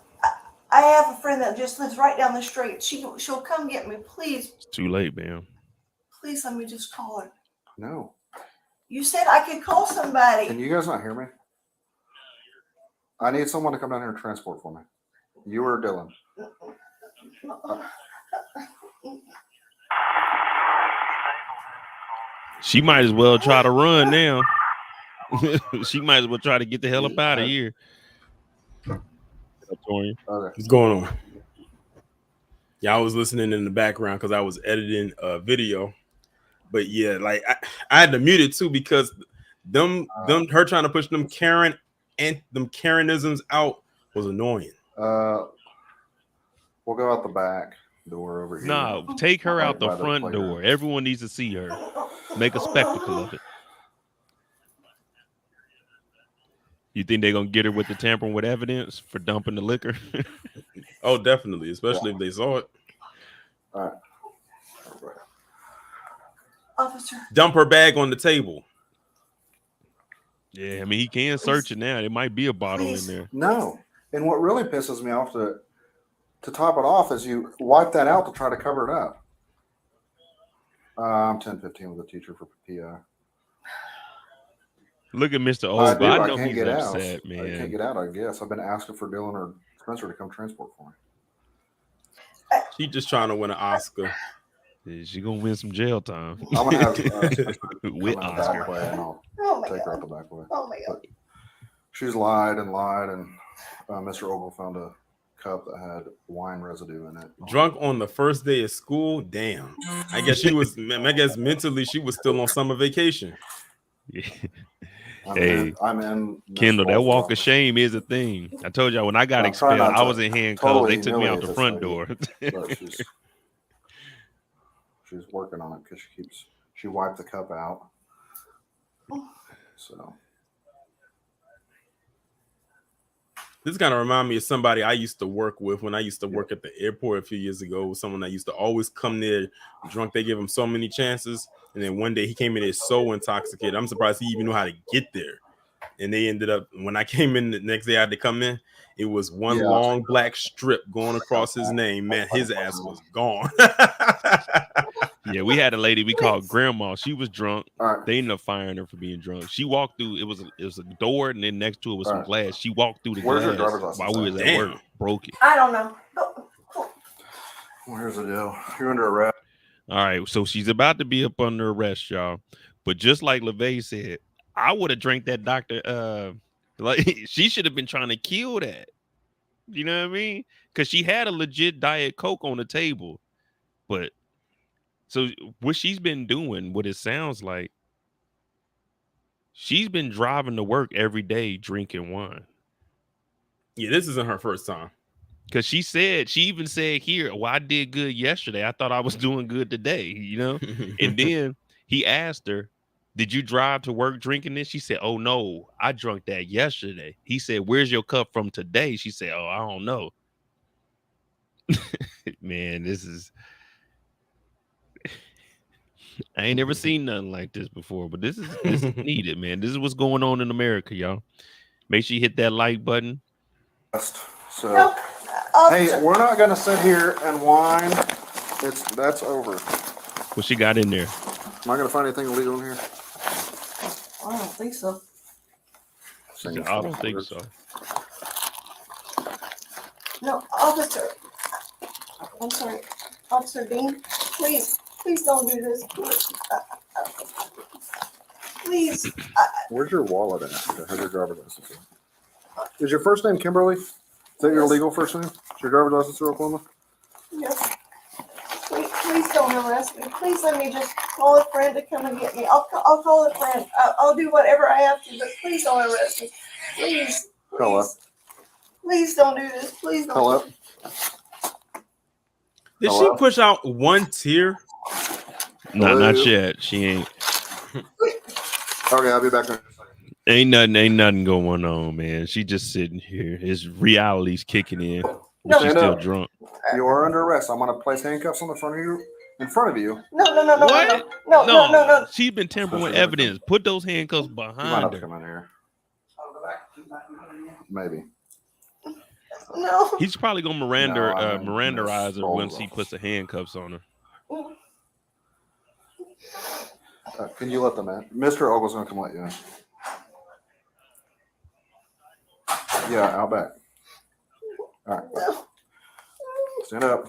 I have a friend that just lives right down the street. She'll come get me. Please, It's too late, man. please let me just call her. No. You said I could call somebody. Can you guys not hear me? I need someone to come down here and transport for me. You or Dylan. She might as well try to run now. She might as well try to get the hell up out of here. Okay. What's going on? Yeah, I was listening in the background because I was editing a video. But yeah, like I had to mute it too because her trying to push them Karen and them Karenisms out was annoying. We'll go out the back. door over here. Nah, take her Right out the by the front playground. door. Everyone needs to see her. Make a spectacle of it. You think they're gonna get her with the tampering with evidence for dumping the liquor? Oh, definitely, especially if they saw it. All right. Officer. Dump her bag on the table. Yeah, I mean he can search it now. There might be a bottle in there. No. And what really pisses me off to top it off is you wipe that out to try to cover it up. I'm 10-15 with a teacher for PI. Look at Mr. I Old. do. I I know can't he's get out. upset, I can't man. get out, I guess. I've been asking for Dylan or Spencer to come transport for me. She just trying to win an Oscar. She gonna win some jail time. I'm gonna have Spencer With come out the back Oscar. way and I'll Oh my take her out god. the back way. Oh my god. She's lied, and Mr. Ogle found a cup that had wine residue in it. Drunk on the first day of school. Damn. I guess mentally she was still on summer vacation. Yeah. I'm in Kendall, that Ole's walk of office. shame is a thing. I told y'all when I got I'm trying expelled, not I to was in handcuffs. totally They took me out humiliate the front this door. But she's working on it because she wiped the cup out. So This kind of remind me of somebody I used to work with when I used to work at the airport a few years ago. Someone that used to always come there drunk. They give him so many chances. And then one day he came in there so intoxicated. I'm surprised he even knew how to get there. And they ended up, when I came in the next day I had to come in, it was one long black strip going across his name. Man, his ass was gone. Yeah, we had a lady we called Grandma. She was drunk. all right. They ended up firing her for being drunk. She walked through. It was a door, and then next to it was some All right. glass. She walked through the Where's your glass driver's license while we was at? at work. Broke it. I don't know. Well, here's the deal. You're under arrest. All right, so she's about to be up under arrest, y'all. But just like LeVay said, I would have drank that doctor. Like she should have been trying to kill that. You know what I mean? Because she had a legit Diet Coke on the table. But so what she's been doing, what it sounds like, she's been driving to work every day drinking wine. Yeah, this isn't her first time. Because she even said here, well, I did good yesterday. I thought I was doing good today, you know? And then he asked her, did you drive to work drinking this? She said, oh, no, I drank that yesterday. He said, where's your cup from today? She said, oh, I don't know. Man, this is... I ain't never seen nothing like this before, but this is needed, man. This is what's going on in America, y'all. Make sure you hit that like button. So, No, hey, officer. we're not gonna sit here and whine. That's over. What she got in there? Am I gonna find anything illegal in here? I don't think so. She said, I don't think so. No, officer. I'm sorry. Officer Dean, please don't do this. Please. Where's your wallet at? That has your driver's license. Is your first name Kimberly? Is that your legal first name? Is your driver's license in Oklahoma? Yes. Please don't arrest me. Please let me just call a friend to come and get me. I'll call a friend. I'll do whatever I have to, but please don't arrest me. Please. Hello. Please don't do this. Please don't. Hello. Did Hello? she push out one tear? No, Hello? not yet. She ain't. Okay, I'll be back in a second. Ain't nothing going on, man. She just sitting here. His reality's kicking in. No, She's no. still drunk. You are under arrest. I'm gonna place handcuffs on the front of you, in front of you. No. She's been tampering with evidence. Put those handcuffs You might have behind to her. come in here. Maybe. No. He's probably gonna No, I mean, Miranderize her Miss once he Ogle. puts the handcuffs on her. Can you let them in? Mr. Ogle's gonna come let you in. Yeah, out back. All right. Stand up.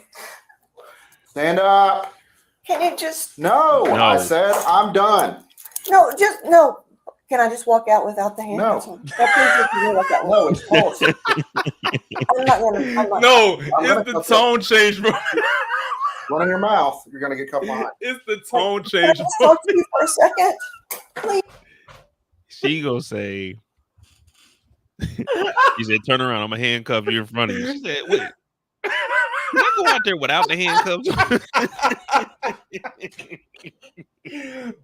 Stand up. Can you just No, No. I said I'm done. no. Can I just walk out without the handcuffs on? Please let me walk out. No, it's false. I'm not gonna. No, gonna it's the cut tone change, bro. Run in your mouth. You're gonna get cuffed behind. It's the tone Can I change, just bro. talk to you for a second? Please. She gonna say, he said, turn around, I'm gonna handcuff you in front of you. She said, wait. What go out there without the handcuffs?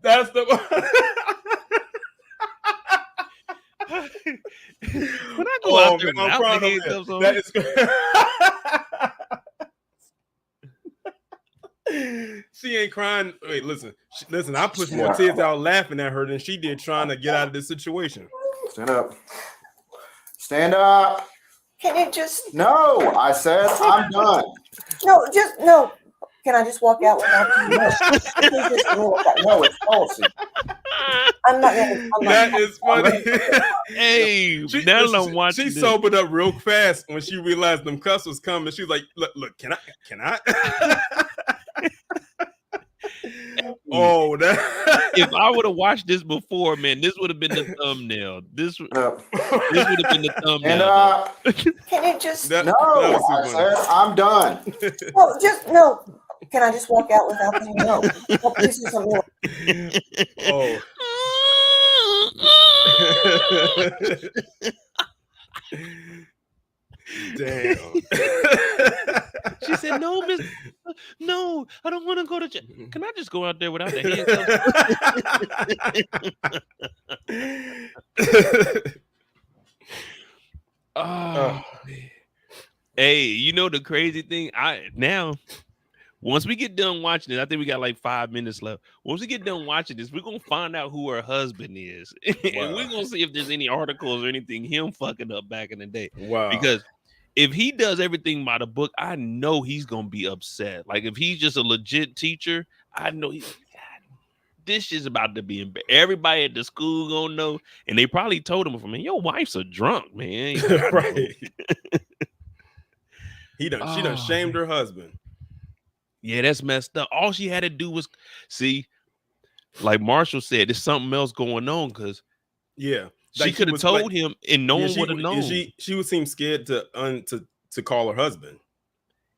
That's the When I go out there man, I'm without proud the of handcuffs you. on, That is she ain't crying. Wait, listen. Listen, I pushed more tears out laughing at her than she did trying to get out of this situation. Stand up. Stand up. Can you just No, I said I'm done. no? Can I just walk out without you? No, no, it's policy. I'm not gonna. That is funny. hey, now that I'm watching she this, sobered up real fast when she realized them cuss was coming. She's like, look, can I? Oh, that if I would have watched this before, man, this would have been the thumbnail. This would have been the thumbnail. Can you just that No, was I too said I'm done. no? Can I just walk out without you? No. Please do something. Oh. Damn. She said, "No, Miss, no, I don't want to go to jail. Can I just go out there without the handcuffs?" Oh, man. Hey, you know the crazy thing? Once we get done watching it, I think we got like 5 minutes left. Once we get done watching this, we're gonna find out who her husband is, and we're gonna see if there's any articles or anything him fucking up back in the day. Wow. Because if he does everything by the book, I know he's gonna be upset. Like if he's just a legit teacher, I know this is about to be embarrassed. Everybody at the school gonna know, and they probably told him, "Man, your wife's a drunk, man." Right. She done shamed her husband. Yeah, that's messed up. All she had to do was see, like Marshall said, there's something else going on because yeah, she could have told him and no one would have known. She would seem scared to call her husband.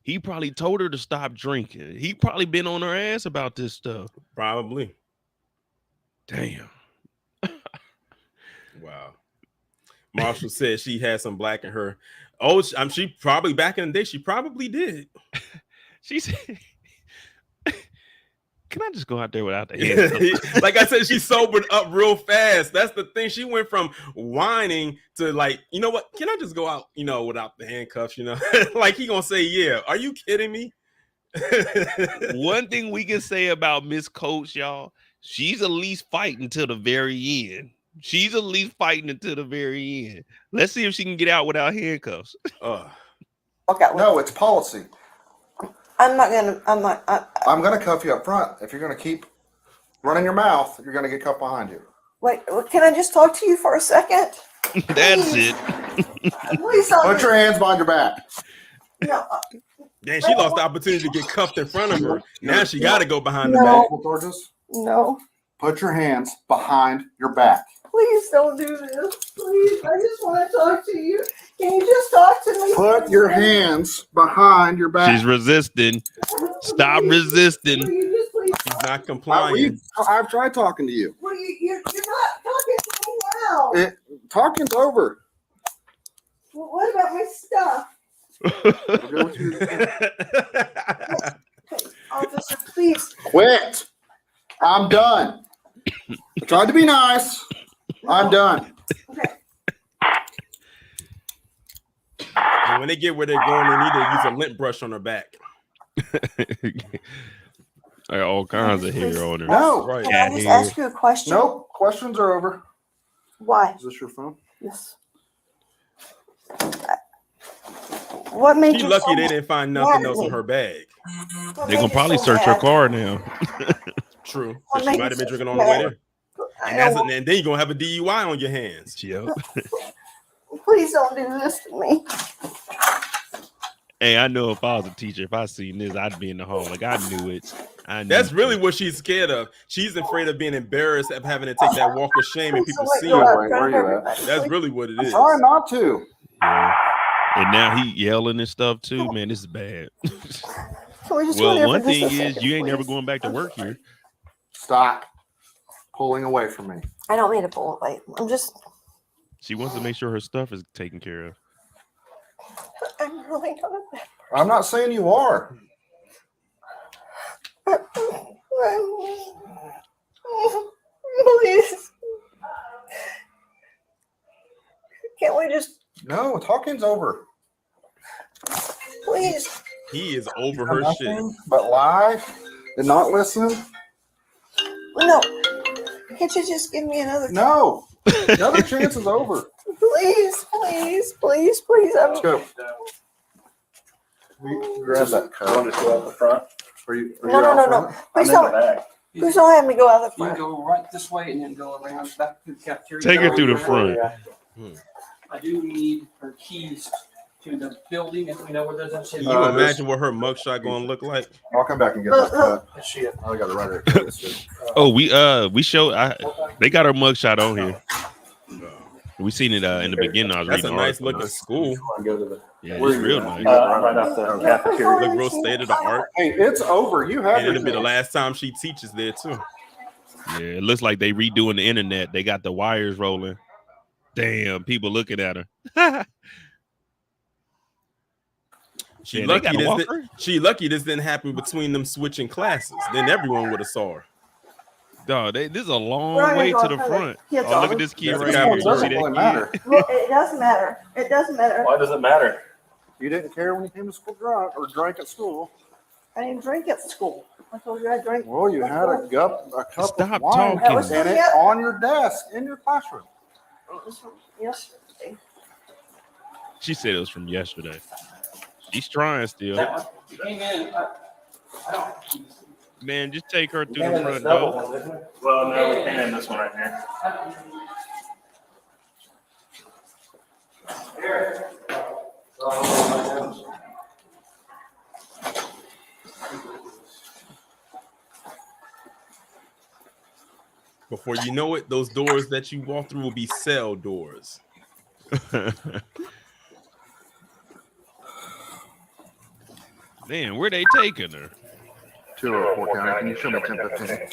He probably told her to stop drinking. He probably been on her ass about this stuff. Probably. Damn. Wow. Marshall said she had some black in her. Oh, she probably back in the day. She probably did. She said, "Can I just go out there without the handcuffs?" Like I said, she sobered up real fast. That's the thing. She went from whining to like, you know what? Can I just go out, without the handcuffs? Like he gonna say, yeah. Are you kidding me? One thing we can say about Miss Coach, y'all, she's at least fighting till the very end. She's at least fighting until the very end. Let's see if she can get out without handcuffs. No, it's policy. I'm gonna cuff you up front. If you're gonna keep running your mouth, you're gonna get cuffed behind you. wait. Can I just talk to you for a second? That's it. Please don't. Put your hands behind your back. No. Damn, she lost the opportunity to get cuffed in front of her. Now she got to go behind the No. back. Georges, No. put your hands behind your back. Please don't do this. Please, I just want to talk to you. Can you just talk to me? Put your hands behind your back. She's resisting. Stop resisting. Will you just please She's not complying. I've tried talking to you. Well, you're not talking to me now. Talking's over. Well, what about my stuff? Officer, please. Quit. I'm done. I tried to be nice. I'm done. Okay. And when they get where they're going, they need to use a lint brush on her back. I got all kinds of hair on her. No. Right. Can I just ask you a question? Nope. Questions are over. Why? Is this your phone? Yes. What made She you lucky so they didn't find nothing mad else at in me? her bag. What They're made gonna you probably so search her mad? car now. True. What She made might you have been so drinking on the way mad? there. I And, know. and then you're going to have a DUI on your hands. Yep. Please don't do this to me. Hey, I know if I was a teacher, if I seen this, I'd be in the hall. Like I knew it. That's really what she's scared of. She's afraid of being embarrassed, of having to take that walk of shame and people see her. Where you at? That's really what it is. Try not to. Yeah. And now he yelling and stuff too. Man, this is bad. Can we just go Well, there one for just thing a is second, you ain't never please? going back to work here. Stop pulling away from me. I don't mean to pull away. I'm She wants to make sure her stuff is taken care of. I'm really not a bad I'm not saying you are. Please. Can't we just No, talking's over. please? He is over her shit. Nothing but lie and not listen. No. Can't you just give me another No, another chance is over. Please, please, please, please. Let's go. Grab that cup. Want to go out the front? Are you No. Please I'm in the don't. back. Please don't have me go out the You can front. go right this way and then go around back to the cafeteria. Take her through the front. I do need her keys to the building, if we know where those are. Can you imagine what her mugshot gonna look like? I'll come back and get that cup. I got it right here. Oh, we showed. They got her mugshot on here. We seen it in the beginning. I was That's a reading. nice looking school. Yeah, it's real nice. Right off the cafeteria. Look real state of the art. Hey, it's over. You have And it'll be the your last time she teaches there too. Yeah, it looks like they redoing the internet. They got the wires rolling. Damn, people looking at her. She Yeah, they lucky got a this. walker? She lucky this didn't happen between them switching classes. Then everyone would have saw her. Dog, this is a long We're gonna way go to the in front of front. the kids' Oh, look at office. this kid That's right the here. Captain You doesn't see that really kid? matter. Well, it does matter. It does matter. Why does it matter? You didn't care when you came to school drunk or drank at school. I didn't drink at school. I told you I drank. Well, you had a cup Stop of wine talking. and it on your desk in your classroom. Yesterday. She said it was from yesterday. She's trying still. You came in. I don't. Man, just take her through the front door. Well, no, we came in this one right here. Before you know it, those doors that you walk through will be cell doors. Man, where they taking her? 204 County. Can you show me 1015?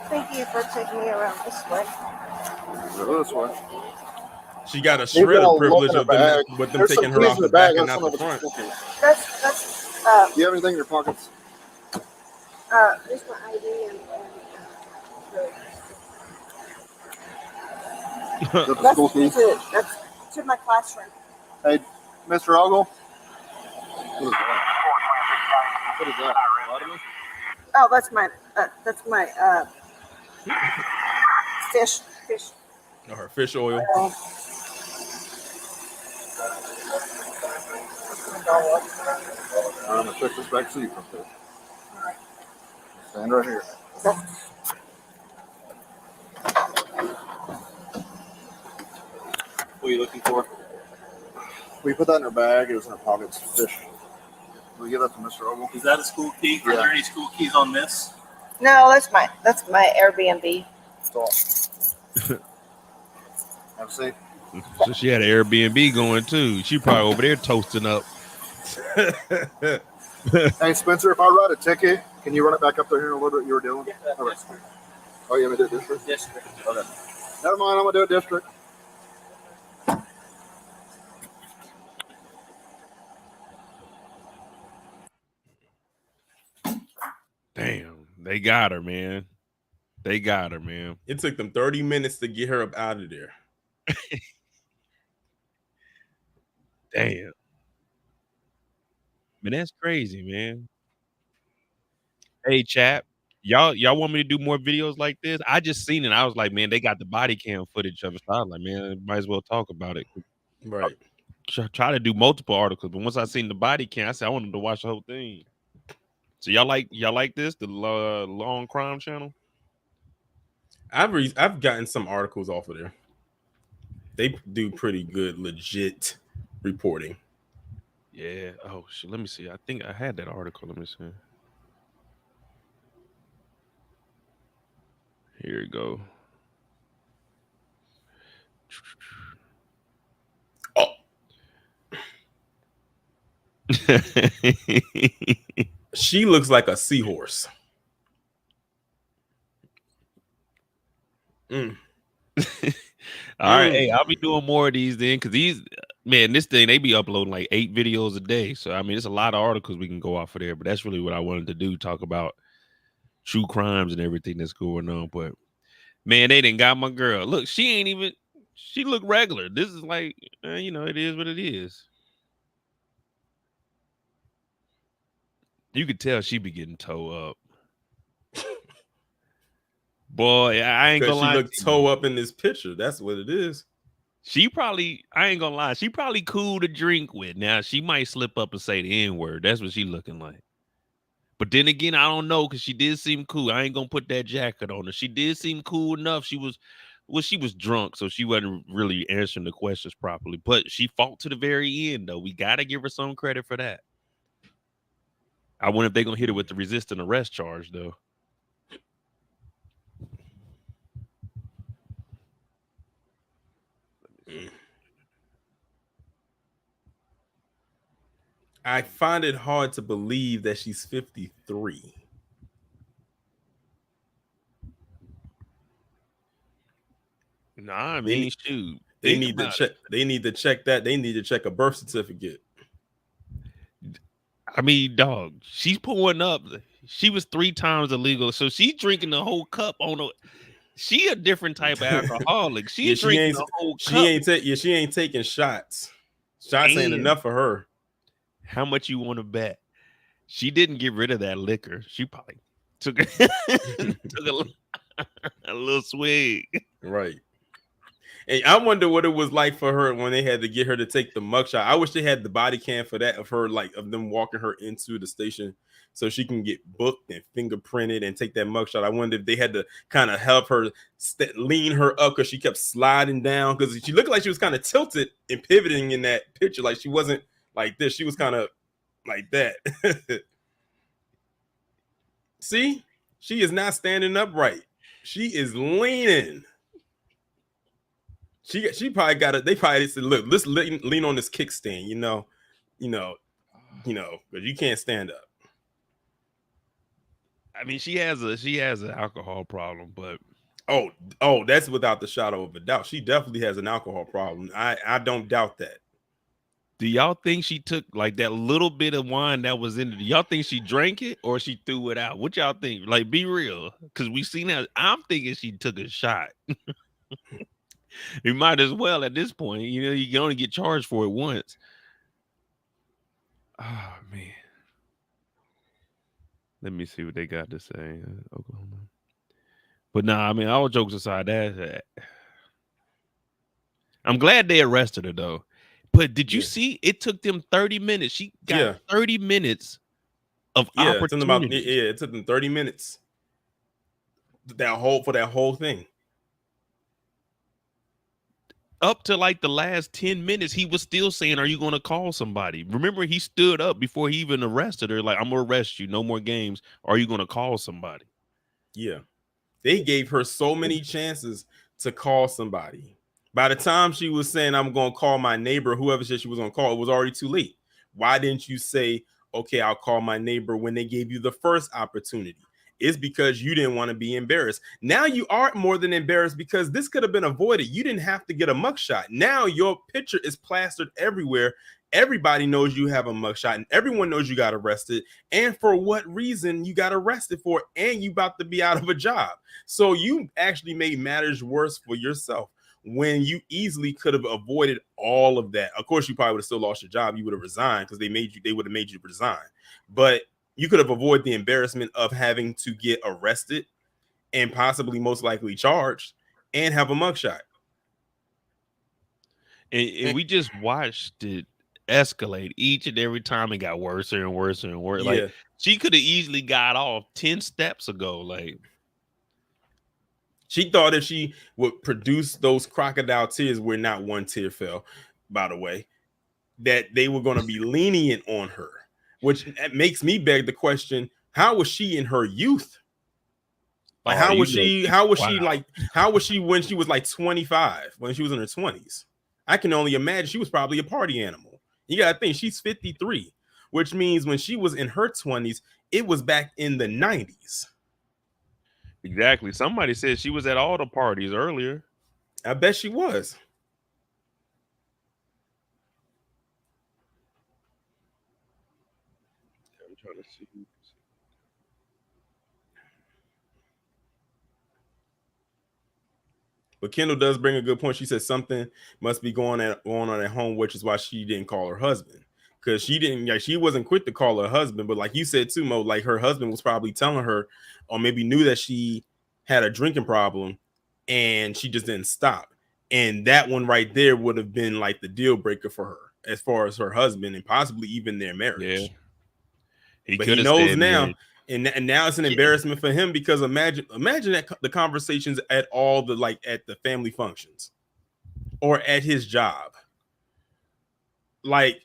Thank you for taking me around this way. Go this way. She got a Maybe shred I'll of privilege look of in her them, bag. with them There's taking some her keys off in the the back bag. and That's out some the of front. the school keys. That's Do you have anything in your pockets? Here's my ID and That's the that's school keys. that's to my classroom. Hey, Mr. Ogle. What is that? What is that? Vitamin? Oh, that's my fish. Or her fish oil. I'm gonna check this back seat from here. Stand right here. What are you looking for? We put that in her bag. It was in her pockets. Fish. Will you give that to Mr. Ogle? Is that a school key? Are Yeah. there any school keys on this? No, that's my Airbnb. That's all. Have a seat. So she had an Airbnb going too. She probably over there toasting up. Hey, Spencer, if I write a ticket, can you run it back up there here in a little bit? You were doing? All right. Oh, you want me to do it district? District. Okay. Never mind. I'm gonna do it district. Damn, they got her, man. They got her, man. It took them 30 minutes to get her up out of there. Damn. Man, that's crazy, man. Hey, chap, y'all want me to do more videos like this? I just seen it. I was like, man, they got the body cam footage of it. So I was like, man, might as well talk about it. Right. Try to do multiple articles, but once I seen the body cam, I said I wanted to watch the whole thing. So y'all like this, the Long Crime Channel? I've gotten some articles off of there. They do pretty good, legit reporting. Yeah. Oh shit. Let me see. I think I had that article. Let me see. Here you go. She looks like a seahorse. All right, hey, I'll be doing more of these then, because these, man, this thing, they be uploading like 8 videos a day. So I mean, it's a lot of articles we can go off of there, but that's really what I wanted to do, talk about true crimes and everything that's going on. But man, they didn't got my girl. Look, she look regular. This is like, you know, it is what it is. You could tell she be getting toe up. Boy, I ain't Because gonna she lie. looked toe up in this picture. That's what it is. She probably, I ain't gonna lie, she probably cool to drink with. Now she might slip up and say the N-word. That's what she looking like. But then again, I don't know, because she did seem cool. I ain't gonna put that jacket on her. She did seem cool enough. She was drunk, so she wasn't really answering the questions properly. But she fought to the very end, though. We gotta give her some credit for that. I wonder if they're gonna hit her with the resisting arrest charge, though. I find it hard to believe that she's 53. Nah, I mean, shoot. They need to check. They need to check that. They need to check a birth certificate. I mean, dog, she's pulling up. She was 3 times illegal, so she's drinking the whole cup on her. She a different type of alcoholic. She's drinking the whole cup. She ain't taking shots. Shots ain't enough for her. How much you want to bet? She didn't get rid of that liquor. She probably took a little swig. Right. And I wonder what it was like for her when they had to get her to take the mugshot. I wish they had the body cam for that, of her, like, of them walking her into the station so she can get booked and fingerprinted and take that mugshot. I wonder if they had to kind of help her lean her up, because she kept sliding down, because she looked like she was kind of tilted and pivoting in that picture. Like, she wasn't like this. She was kind of like that. See, she is not standing upright. She is leaning. She probably got it. They probably said, "Look, let's lean on this kickstand." You know, but you can't stand up. I mean, she has an alcohol problem, but oh, that's without the shadow of a doubt. She definitely has an alcohol problem. I don't doubt that. Do y'all think she took like that little bit of wine that was in it? Do y'all think she drank it or she threw it out? What y'all think? Like, be real, because we seen that. I'm thinking she took a shot. You might as well at this point. You know, you can only get charged for it once. Oh man. Let me see what they got to say. Oklahoma. But nah, I mean, all jokes aside, that I'm glad they arrested her though. But did you see? It took them 30 minutes. She got 30 minutes of opportunity. It took them 30 minutes. That whole thing. Up to like the last 10 minutes, he was still saying, "Are you going to call somebody?" Remember, he stood up before he even arrested her. Like, "I'm going to arrest you. No more games. Are you going to call somebody?" Yeah. They gave her so many chances to call somebody. By the time she was saying, "I'm going to call my neighbor," whoever said she was going to call, it was already too late. Why didn't you say, "Okay, I'll call my neighbor," when they gave you the first opportunity? It's because you didn't want to be embarrassed. Now you are more than embarrassed, because this could have been avoided. You didn't have to get a mugshot. Now your picture is plastered everywhere. Everybody knows you have a mugshot, and everyone knows you got arrested, and for what reason you got arrested for, and you about to be out of a job. So you actually made matters worse for yourself, when you easily could have avoided all of that. Of course, you probably would have still lost your job. You would have resigned, because they would have made you resign. But you could have avoided the embarrassment of having to get arrested and possibly most likely charged and have a mugshot. And we just watched it escalate each and every time. It got worse and worse and worse. Yeah. Like, she could have easily got off 10 steps ago. Like, she thought if she would produce those crocodile tears, where not one tear fell, by the way, that they were going to be lenient on her. Which makes me beg the question: how was she in her youth? Like, how was she when she was like 25, when she was in her 20s? I can only imagine she was probably a party animal. You gotta think she's 53, which means when she was in her 20s, it was back in the 90s. Exactly. Somebody said she was at all the parties earlier. I bet she was. I'm trying to see. But Kendall does bring a good point. She said something must be going on at home, which is why she didn't call her husband. Because she wasn't quick to call her husband. But like you said too, Mo, like her husband was probably telling her, or maybe knew that she had a drinking problem, and she just didn't stop. And that one right there would have been like the deal breaker for her, as far as her husband and possibly even their marriage. Yeah. But he knows now. And now it's an embarrassment for him, because imagine that the conversations at all the, like, at the family functions or at his job. Like,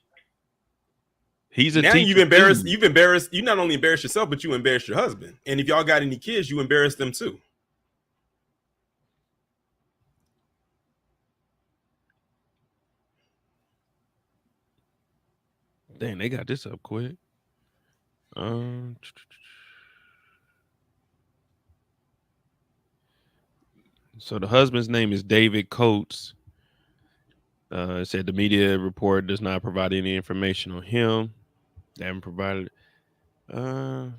he's a now teacher. you not only embarrass yourself, but you embarrass your husband. And if y'all got any kids, you embarrass them too. Dang, they got this up quick. So the husband's name is David Coates. It said the media report does not provide any information on him. They haven't provided. I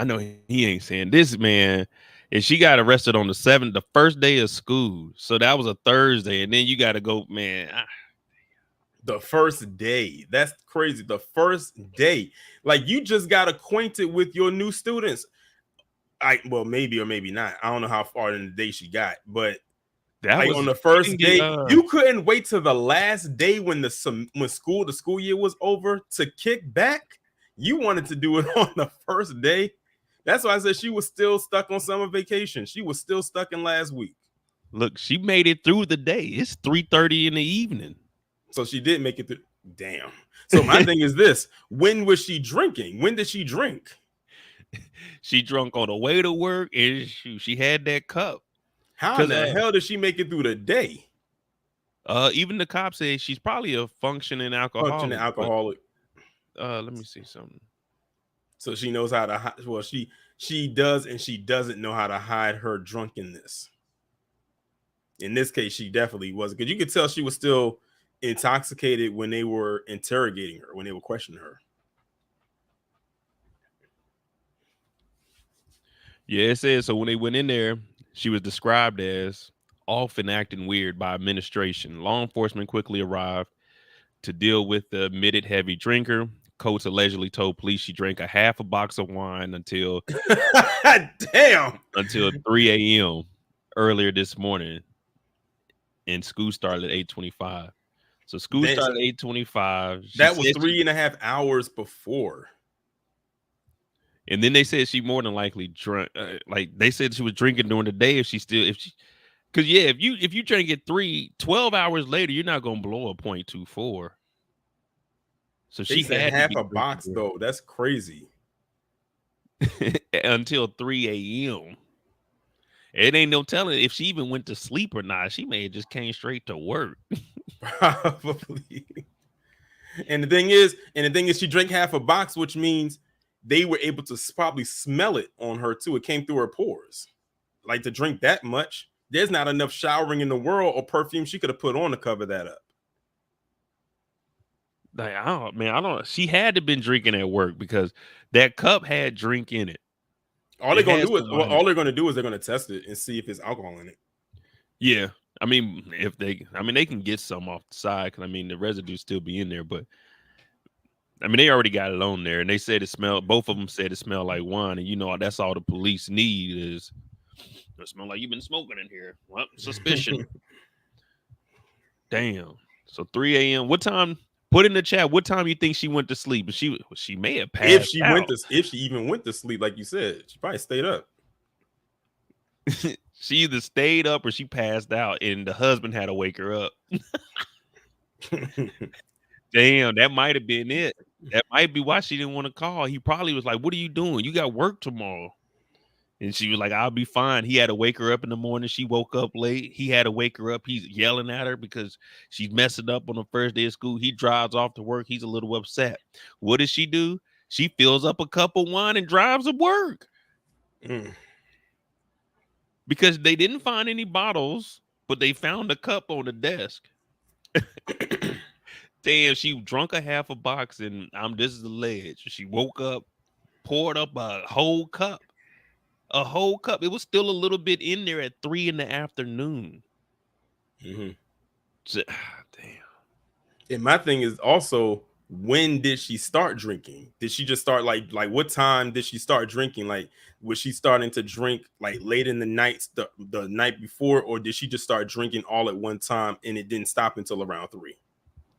know he ain't saying this, man. And she got arrested on the first day of school. So that was a Thursday, and then you got to go, man. The first day. That's crazy. The first day. Like, you just got acquainted with your new students. Well, maybe or maybe not. I don't know how far in the day she got, but that was on the first day. You couldn't wait till the last day when the school year was over to kick back. You wanted to do it on the first day. That's why I said she was still stuck on summer vacation. She was still stuck in last week. Look, she made it through the day. It's 3:30 in the evening. So she did make it through. Damn. So my thing is this: when was she drinking? When did she drink? She drunk on the way to work, and she had that cup. How in the hell did she make it through the day? Even the cop said she's probably a functioning alcoholic. Let me see something. So she knows how to. Well, she does, and she doesn't know how to hide her drunkenness. In this case, she definitely was, because you could tell she was still intoxicated when they were interrogating her, when they were questioning her. Yeah, it says so when they went in there, she was described as off and acting weird by administration. Law enforcement quickly arrived to deal with the admitted heavy drinker. Coates allegedly told police she drank a half a box of wine until 3 a.m. earlier this morning, and school started at 8:25. So school started at 8:25. That was 3.5 hours before. And then they said she more than likely drunk. Like they said she was drinking during the day because if you drink it 12 hours later, you're not gonna blow a .24. So she had half a box though. That's crazy. Until 3 a.m. It ain't no telling if she even went to sleep or not. She may have just came straight to work. Probably. And the thing is, she drank half a box, which means they were able to probably smell it on her too. It came through her pores. Like, to drink that much, there's not enough showering in the world or perfume she could have put on to cover that up. Like, I don't. She had to been drinking at work because that cup had drink in it. All they're gonna do is they're gonna test it and see if there's alcohol in it. Yeah, I mean, they can get some off the side because the residue still be in there, but they already got it on there, and they said it smelled. Both of them said it smelled like wine, and that's all the police need is it smell like you've been smoking in here. Well, suspicion. Damn. So 3 a.m. What time? Put in the chat what time you think she went to sleep. She may have passed out. If she even went to sleep, like you said, she probably stayed up. She either stayed up or she passed out, and the husband had to wake her up. Damn, that might have been it. That might be why she didn't want to call. He probably was like, "What are you doing? You got work tomorrow." And she was like, "I'll be fine." He had to wake her up in the morning. She woke up late. He had to wake her up. He's yelling at her because she's messing up on the first day of school. He drives off to work. He's a little upset. What does she do? She fills up a cup of wine and drives to work because they didn't find any bottles, but they found a cup on the desk. Damn, she drunk a half a box, and this is the ledge. She woke up, poured up a whole cup. A whole cup. It was still a little bit in there at 3 in the afternoon. Mm-hmm. Damn. And my thing is also, when did she start drinking? Did she just start like what time did she start drinking? Like, was she starting to drink like late in the night, the night before, or did she just start drinking all at one time and it didn't stop until around 3?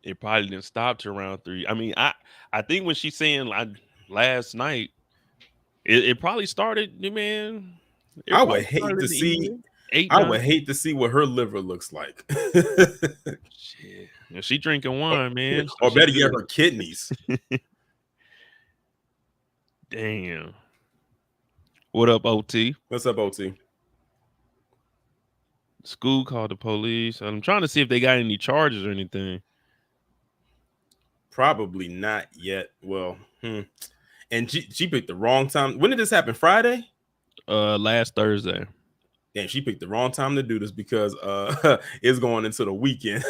It probably didn't stop to around 3. I mean, I think when she's saying like last night, it probably started, man. I would hate to see. I would hate to see what her liver looks like. Shit. Yeah, she drinking wine, man. So or better yet, her kidneys. Damn. What up, OT? What's up, OT? School called the police. I'm trying to see if they got any charges or anything. Probably not yet. Well, and she picked the wrong time. When did this happen? Friday? Last Thursday. Damn, she picked the wrong time to do this because it's going into the weekend.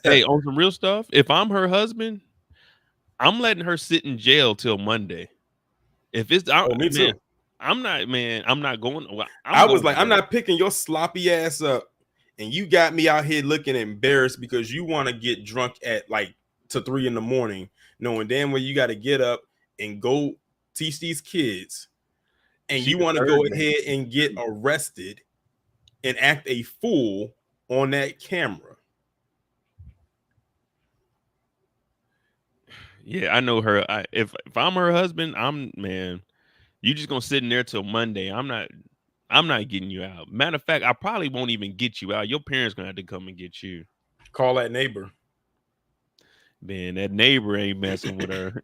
Hey, on some real stuff, if I'm her husband, I'm letting her sit in jail till Monday. If it's me too. I'm not going. I was like, I'm not picking your sloppy ass up, and you got me out here looking embarrassed because you want to get drunk at like to 3 in the morning, knowing damn well you got to get up and go teach these kids, and you want to go ahead and get arrested and act a fool on that camera. Yeah, I know her. If I'm her husband, you just gonna sit in there till Monday. I'm not getting you out. Matter of fact, I probably won't even get you out. Your parents gonna have to come and get you. Call that neighbor. Man, that neighbor ain't messing with her.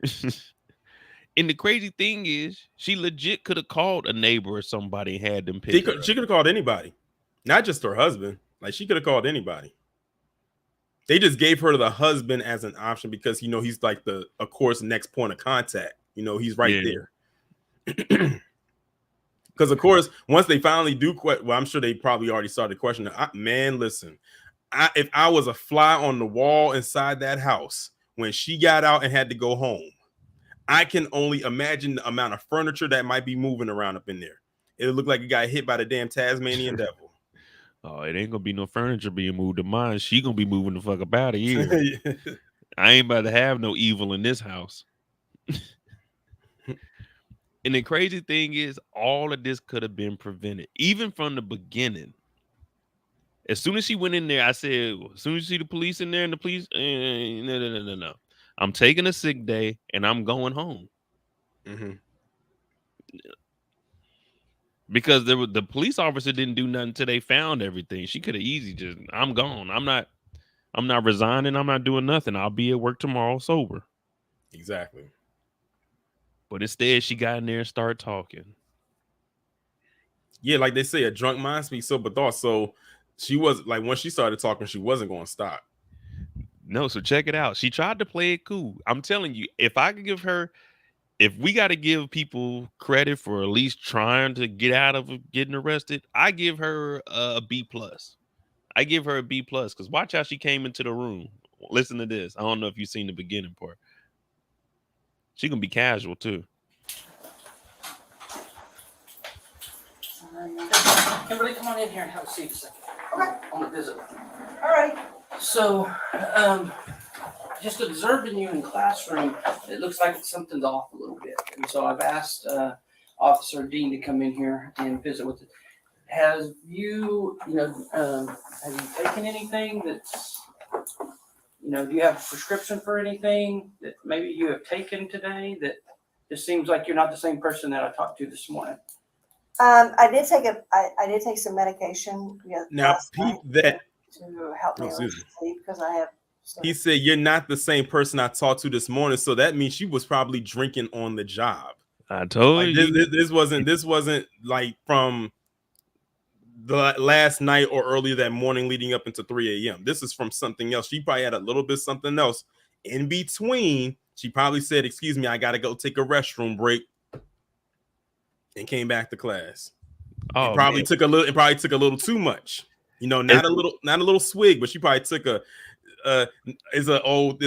And the crazy thing is, she legit could have called a neighbor or somebody and had them pick her up. She could have called anybody, not just her husband. Like, she could have called anybody. They just gave her the husband as an option because, he's like of course, next point of contact. He's right there. Because, of course, once they finally do, I'm sure they probably already started questioning. Man, listen, if I was a fly on the wall inside that house when she got out and had to go home, I can only imagine the amount of furniture that might be moving around up in there. It'll look like it got hit by the damn Tasmanian devil. Oh, it ain't gonna be no furniture being moved to mine. She gonna be moving the fuck up out of here. I ain't about to have no evil in this house. And the crazy thing is, all of this could have been prevented, even from the beginning. As soon as she went in there, I said, as soon as you see the police in there and the police, no. I'm taking a sick day and I'm going home. Mm-hmm. Because the police officer didn't do nothing until they found everything. She could have easily just, I'm gone. I'm not resigning. I'm not doing nothing. I'll be at work tomorrow sober. Exactly. But instead, she got in there and started talking. Yeah, like they say, a drunk mind speaks sober thoughts. So she was like, once she started talking, she wasn't going to stop. No, so check it out. She tried to play it cool. I'm telling you, if we got to give people credit for at least trying to get out of getting arrested, I give her a B+. I give her a B+ because watch how she came into the room. Listen to this. I don't know if you've seen the beginning part. She gonna be casual too. Kimberly, come on in here and have a seat a second. Okay. I want to visit with you. All right. So, just observing you in classroom, it looks like something's off a little bit. And so I've asked Officer Dean to come in here and visit with it. Have you taken anything that's, do you have a prescription for anything that maybe you have taken today that just seems like you're not the same person that I talked to this morning? I did take some medication. Now, Pete, that to help me with sleep because I have. He said you're not the same person I talked to this morning, so that means she was probably drinking on the job. I told you this wasn't like from the last night or earlier that morning leading up into 3 a.m. This is from something else. She probably had a little bit something else in between She probably said, "Excuse me, I gotta go take a restroom break," and came back to class. Oh, It probably man. took a little. It probably took a little too much. You know, It's- not a little swig, but she probably took a. It's an old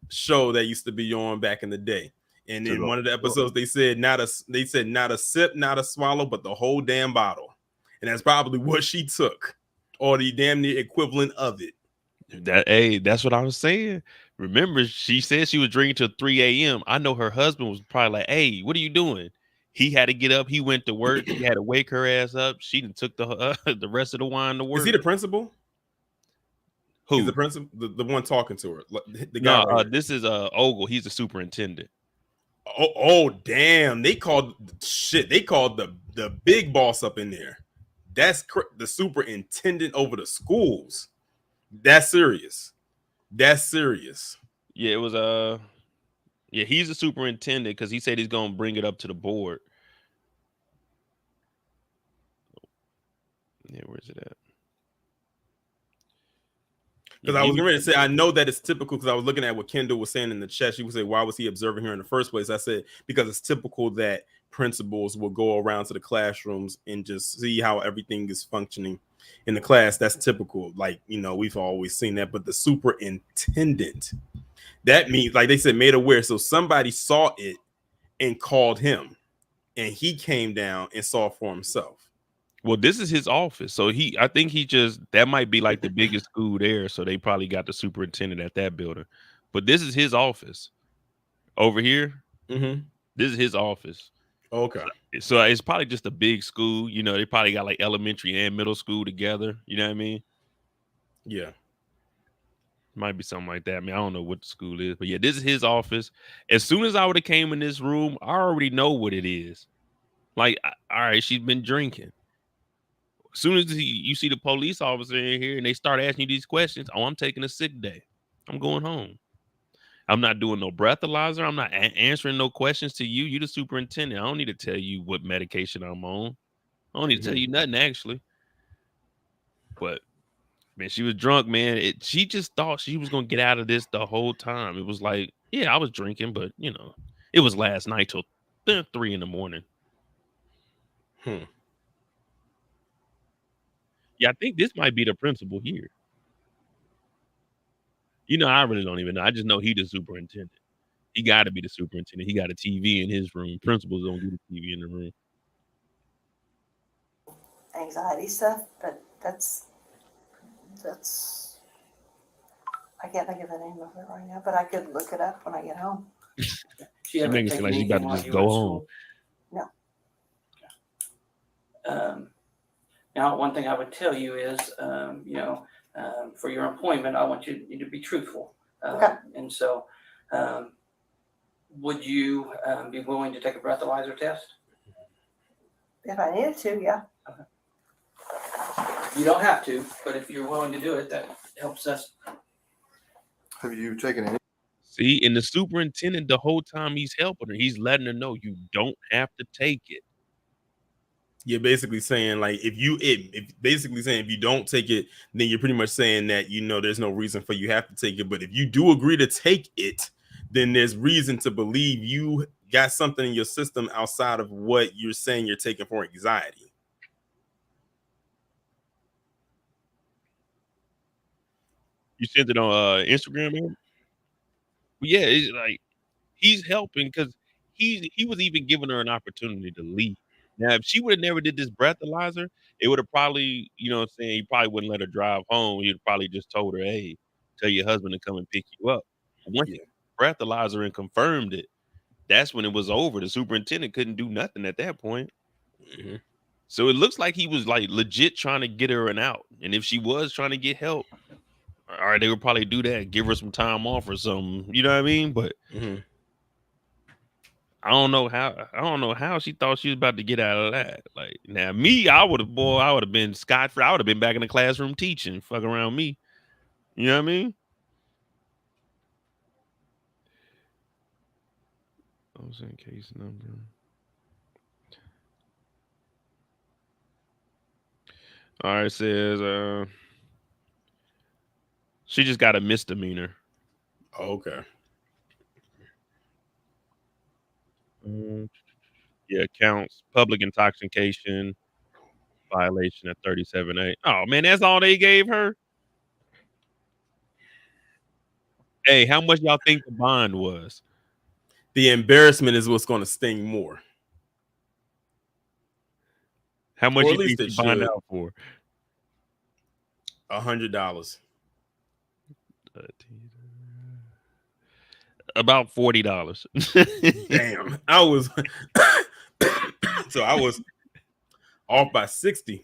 show that used to be on back in the day. And in one of the episodes, they said not a sip, not a swallow, but the whole damn bottle. And that's probably what she took, or the damn near equivalent of it. That's what I was saying. Remember, she said she was drinking till 3 a.m. I know her husband was probably like, "Hey, what are you doing?" He had to get up. He went to work. She had to wake her ass up. She done took the rest of the wine to work. Is he the principal? Who? He's the principal, the one talking to her. The guy. No, right here. this is Ogle. He's the superintendent. Oh, damn! They called the big boss up in there. That's the superintendent over the schools. That's serious. That's serious. Yeah, it was yeah, he's the superintendent because he said he's gonna bring it up to the board. Yeah, where's it at? Because I was going to say, I know that it's typical, because I was looking at what Kendall was saying in the chat. She would say, why was he observing her in the first place? I said, because it's typical that principals will go around to the classrooms and just see how everything is functioning in the class. That's typical. Like, you know, we've always seen that. But the superintendent, that means, like they said, made aware. So somebody saw it and called him, and he came down and saw for himself. Well, this is his office. So I think that might be like the biggest school there. So they probably got the superintendent at that building. But this is his office over here. Mm-hmm. This is his office. Okay. So it's probably just a big school. You know, they probably got like elementary and middle school together. You know what I mean? Yeah. Might be something like that. I mean, I don't know what the school is. But yeah, this is his office. As soon as I would have came in this room, I already know what it is. Like, all right, she's been drinking. As soon as you see the police officer in here and they start asking you these questions, I'm taking a sick day. I'm going home. I'm not doing no breathalyzer. I'm not answering no questions to you. You the superintendent. I don't need to tell you what medication I'm on. I don't need to tell you nothing, actually. But, man, she was drunk, man. She just thought she was going to get out of this the whole time. It was like, yeah, I was drinking, but, you know, it was last night till 3 in the morning. Yeah, I think this might be the principal here. You know, I really don't even know. I just know he the superintendent. He got to be the superintendent. He got a TV in his room. Principals don't get a TV in the room. Anxiety stuff, but that's I can't think of the name of it right now, but I could look it up when I get home. She She making it seem like she about to just go home. No. Now, one thing I would tell you is, for your appointment, I want you to be truthful. Okay. And so, would you be willing to take a breathalyzer test? If I needed to, yeah. You don't have to, but if you're willing to do it, that helps us. Have you taken any? See, and the superintendent, the whole time he's helping her, he's letting her know you don't have to take it. You're basically saying, like, if you don't take it, then you're pretty much saying that, you know, there's no reason for you have to take it. But if you do agree to take it, then there's reason to believe you got something in your system outside of what you're saying you're taking for anxiety. You sent it on Instagram, man? Yeah, it's like he's helping because he was even giving her an opportunity to leave. Now, if she would have never did this breathalyzer, it would have probably, you know what I'm saying, he probably wouldn't let her drive home. He'd probably just told her, hey, tell your husband to come and pick you up. Once he breathalyzer and confirmed it, that's when it was over. The superintendent couldn't do nothing at that point. Mm-hmm. So it looks like he was like legit trying to get her an out. And if she was trying to get help, all right, they would probably do that, give her some time off or something. You know what I mean? But I don't know how she thought she was about to get out of that. Like, now me, I would have been scot-free. I would have been back in the classroom teaching. Fuck around me. You know what I mean? I was in case number. All right, it says she just got a misdemeanor. Okay. Yeah, counts public intoxication violation at 37A. Oh man, that's all they gave her. Hey, how much y'all think the bond was? The embarrassment is what's going to sting more, How much or you at think least she it bond should. out for? $100. About $40. Damn, I was so I was off by 60.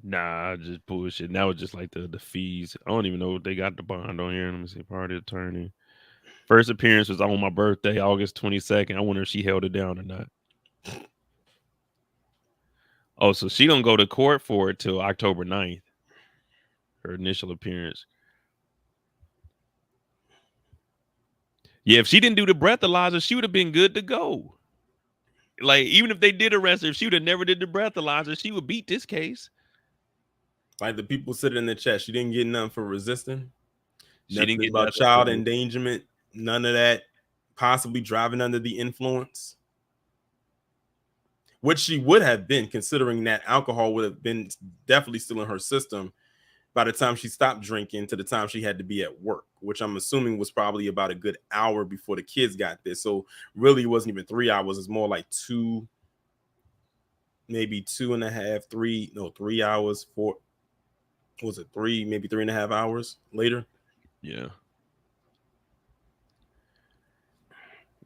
Nah, I just bullshit. That was just like the fees. I don't even know what they got the bond on here. Let me see. Party attorney. First appearance was on my birthday, August 22nd. I wonder if she held it down or not. Oh, so she don't go to court for it till October 9th. Her initial appearance. Yeah, if she didn't do the breathalyzer, she would have been good to go. Like, even if they did arrest her, if she would have never did the breathalyzer, she would beat this case. Like the people sitting in the chat, she didn't get none for resisting. She didn't Nothing get about nothing child for it. endangerment. None of that. Possibly driving under the influence, which she would have been, considering that alcohol would have been definitely still in her system by the time she stopped drinking to the time she had to be at work, which I'm assuming was probably about a good hour before the kids got there. So really it wasn't even 3 hours. It's more like two, maybe 2.5, 3 hours, four. Was it three, maybe 3.5 hours later? Yeah.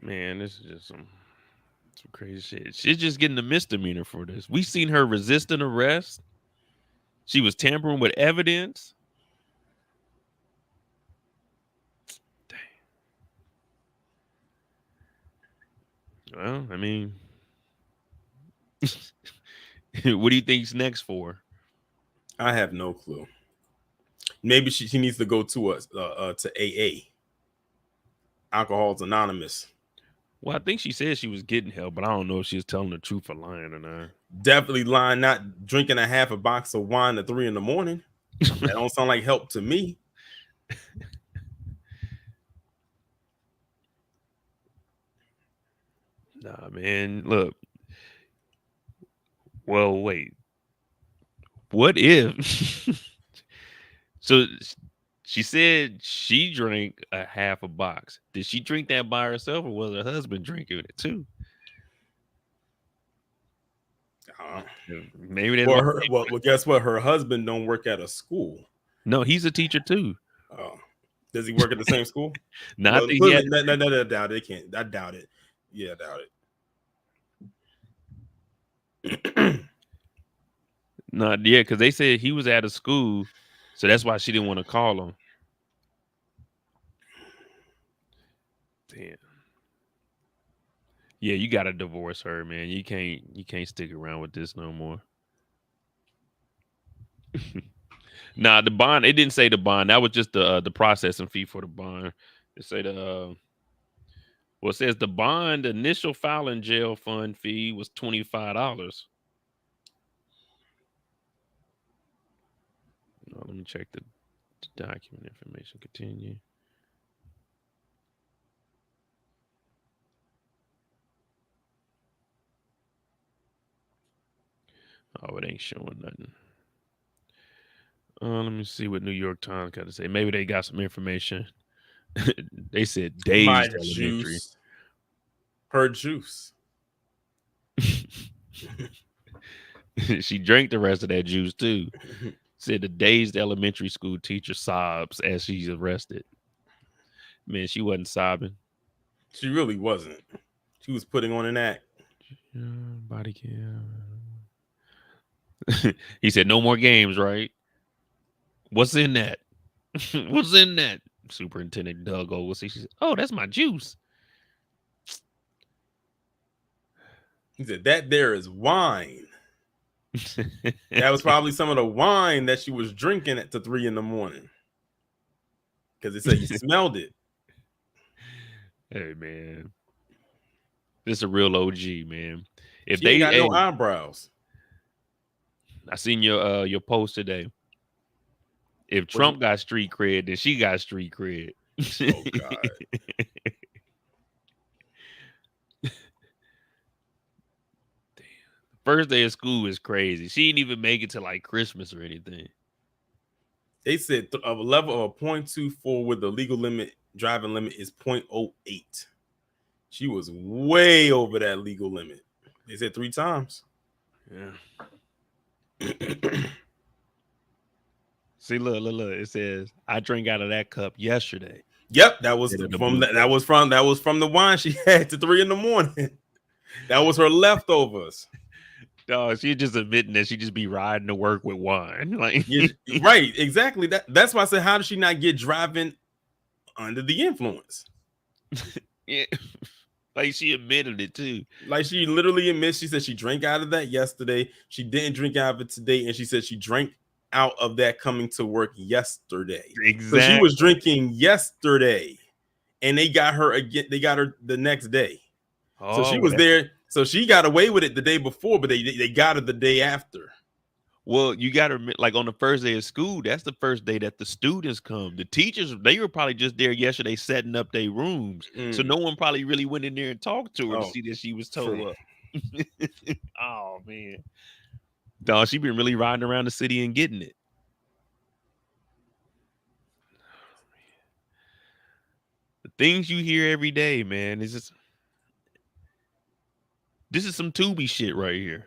Man, this is just some crazy shit. She's just getting a misdemeanor for this. We seen her resist an arrest. She was tampering with evidence. Dang. Well, I mean, what do you think's next for? I have no clue. Maybe she needs to go to to AA, Alcoholics Anonymous. Well, I think she said she was getting help, but I don't know if she was telling the truth or lying or not. Definitely lying, not drinking a half a box of wine at 3 a.m. That don't sound like help to me. Nah, man. Look. Well, wait. What if? So she said she drank a half a box. Did she drink that by herself, or was her husband drinking it too? Maybe that's why. Well, guess what? Her husband don't work at a school. No, he's a teacher too. Oh, does he work at the same school? No, Well, I think he had. no, I doubt it. Can't. I doubt it. Yeah, I doubt it. No, yeah, because they said he was at a school, so that's why she didn't want to call him. Damn. Yeah, you gotta divorce her, man. You can't stick around with this no more. Nah, the bond. It didn't say the bond. That was just the processing fee for the bond. It said well, it says the bond initial filing jail fund fee was $25. Oh, let me check the document information. Continue. Oh, it ain't showing nothing. Let me see what New York Times got to say. Maybe they got some information. They said My dazed elementary. juice. Her juice. She drank the rest of that juice too. Said the dazed elementary school teacher sobs as she's arrested. Man, she wasn't sobbing. She really wasn't. She was putting on an act. Body cam. He said, "No more games, right? What's in that? What's in that?" Superintendent Doug Oglesby. She said, "Oh, that's my juice." He said, "That there is wine." That was probably some of the wine that she was drinking at 3 a.m. because it said he smelled it. Hey man, this is a real OG, man. If She they ain't got no eyebrows. I seen your post today. If Trump got street cred, then she got street cred. Oh God. First day of school is crazy. She didn't even make it to like Christmas or anything. They said a level of 0.24 with the legal limit, driving limit is 0.08. She was way over that legal limit. They said 3 times. Yeah. See, look. It says I drank out of that cup yesterday. Yep, that was from the wine she had to 3 a.m. That was her leftovers. Dog, she just admitting that she just be riding to work with wine. Like, Yeah, right, exactly. That's why I said, how does she not get driving under the influence? Yeah, like she admitted it too. Like she literally admits, she said she drank out of that yesterday. She didn't drink out of it today, and she said she drank out of that coming to work yesterday. Exactly. So she was drinking yesterday, and they got her again. They got her the next day. So she was there. So she got away with it the day before, but they got her the day after. Well, you got to like on the first day of school, that's the first day that the students come. The teachers, they were probably just there yesterday setting up their rooms. So no one probably really went in there and talked to her to see that she was towed up. Oh, man. Dog, she been really riding around the city and getting it. The things you hear every day, man, is just... This is some Tubi shit right here.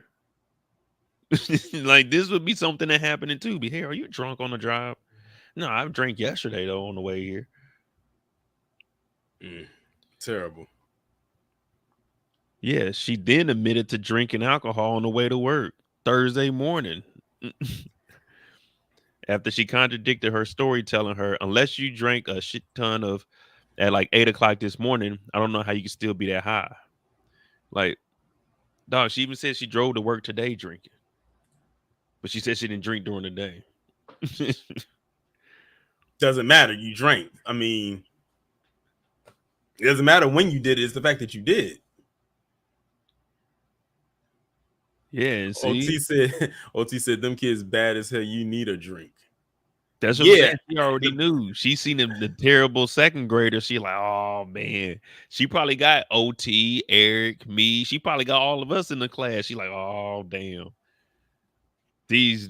Like this would be something that happened in Tubi. Hey, are you drunk on the drive? No, I drank yesterday though on the way here. Terrible. Yeah, she then admitted to drinking alcohol on the way to work Thursday morning. After she contradicted her story, telling her, unless you drank a shit ton of at like 8 o'clock this morning, I don't know how you can still be that high. Like, dog, she even said she drove to work today drinking. But she said she didn't drink during the day. Doesn't matter. You drank. I mean, it doesn't matter when you did it. It's the fact that you did. Yeah, and see, OT said them kids bad as hell. You need a drink. That's what I'm saying. She already knew. She seen the terrible second grader. She like, oh man. She probably got OT, Eric, me. She probably got all of us in the class. She like, oh damn. These,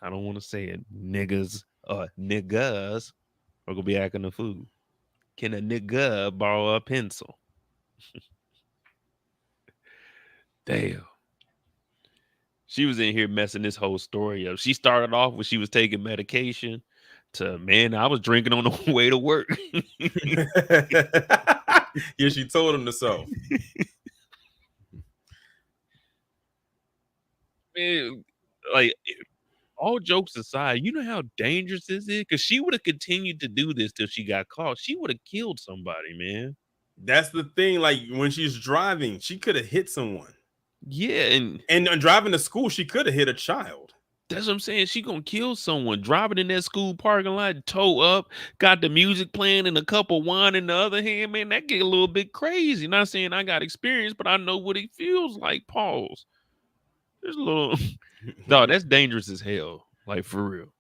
I don't want to say it, niggas are gonna be acting a fool. Can a nigga borrow a pencil? Damn. She was in here messing this whole story up. She started off when she was taking medication to, man, I was drinking on the way to work. Yeah, she told him to so. Man, like, all jokes aside, you know how dangerous this is? Because she would have continued to do this till she got caught. She would have killed somebody, man. That's the thing. Like, when she's driving, she could have hit someone. Yeah, and driving to school, she could have hit a child. That's what I'm saying. She gonna kill someone. Driving in that school parking lot, toe up, got the music playing and a cup of wine in the other hand, man, that get a little bit crazy. Not saying I got experience, but I know what it feels like. Pause. There's a little... No, that's dangerous as hell. Like, for real.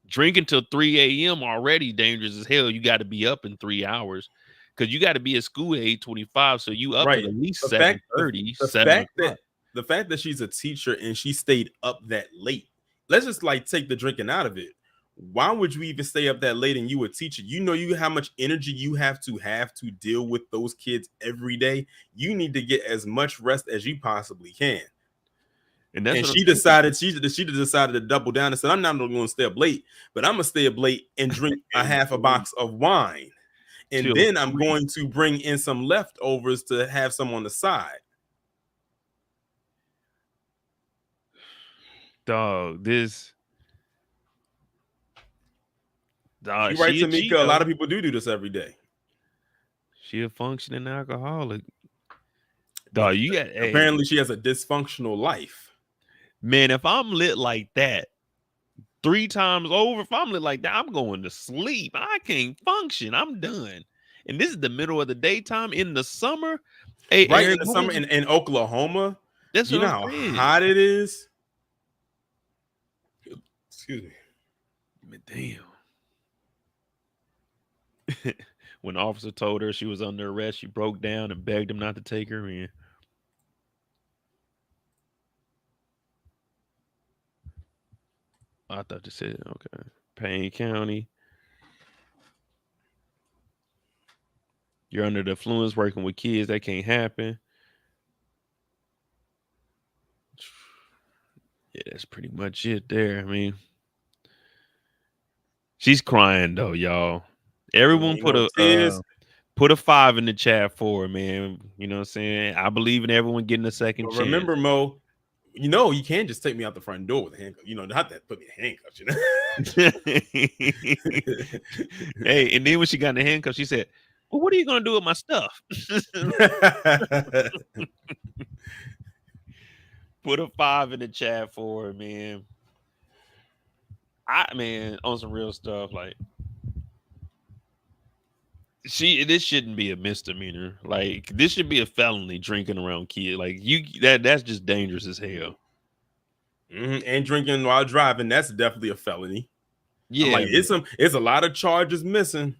Drinking till 3 a.m. already dangerous as hell. You got to be up in 3 hours. Because you got to be at school at 8:25, so you up at least 7:30. The fact that she's a teacher and she stayed up that late. Let's just like take the drinking out of it. Why would you even stay up that late and you a teacher? You know how much energy you have to deal with those kids every day. You need to get as much rest as you possibly can. And she decided to double down and said, I'm not going to stay up late, but I'm going to stay up late and drink a half a box of wine. And then I'm going to bring in some leftovers to have some on the side. Dog, this. Dog, you right, Tamika. A lot of people do this every day. She a functioning alcoholic. Dog, you got... Apparently, she has a dysfunctional life. Man, if I'm lit like that 3 times over, if I'm lit like that, I'm going to sleep. I can't function. I'm done. And this is the middle of the daytime in the summer. Hey, right, Eric, in the summer in Oklahoma. That's you know how hot it is. Excuse me. mean, damn. When the officer told her she was under arrest, she broke down and begged him not to take her in. I thought you said okay. Payne County. You're under the influence working with kids. That can't happen. Yeah, that's pretty much it there. I mean, she's crying though, y'all. Everyone You know, tears. put a 5 in the chat for her, man. You know what I'm saying? I believe in everyone getting a second But chance. remember, Mo, you know, you can't just take me out the front door with a handcuff. You know, not that put me in handcuffs, you know. Hey, and then when she got in the handcuffs, she said, "Well, what are you gonna do with my stuff?" Put a 5 in the chat for her, man. Man, on some real stuff, like this shouldn't be a misdemeanor. Like this should be a felony drinking around kids. Like that's just dangerous as hell. And drinking while driving, that's definitely a felony. Yeah, I'm like, it's a lot of charges missing.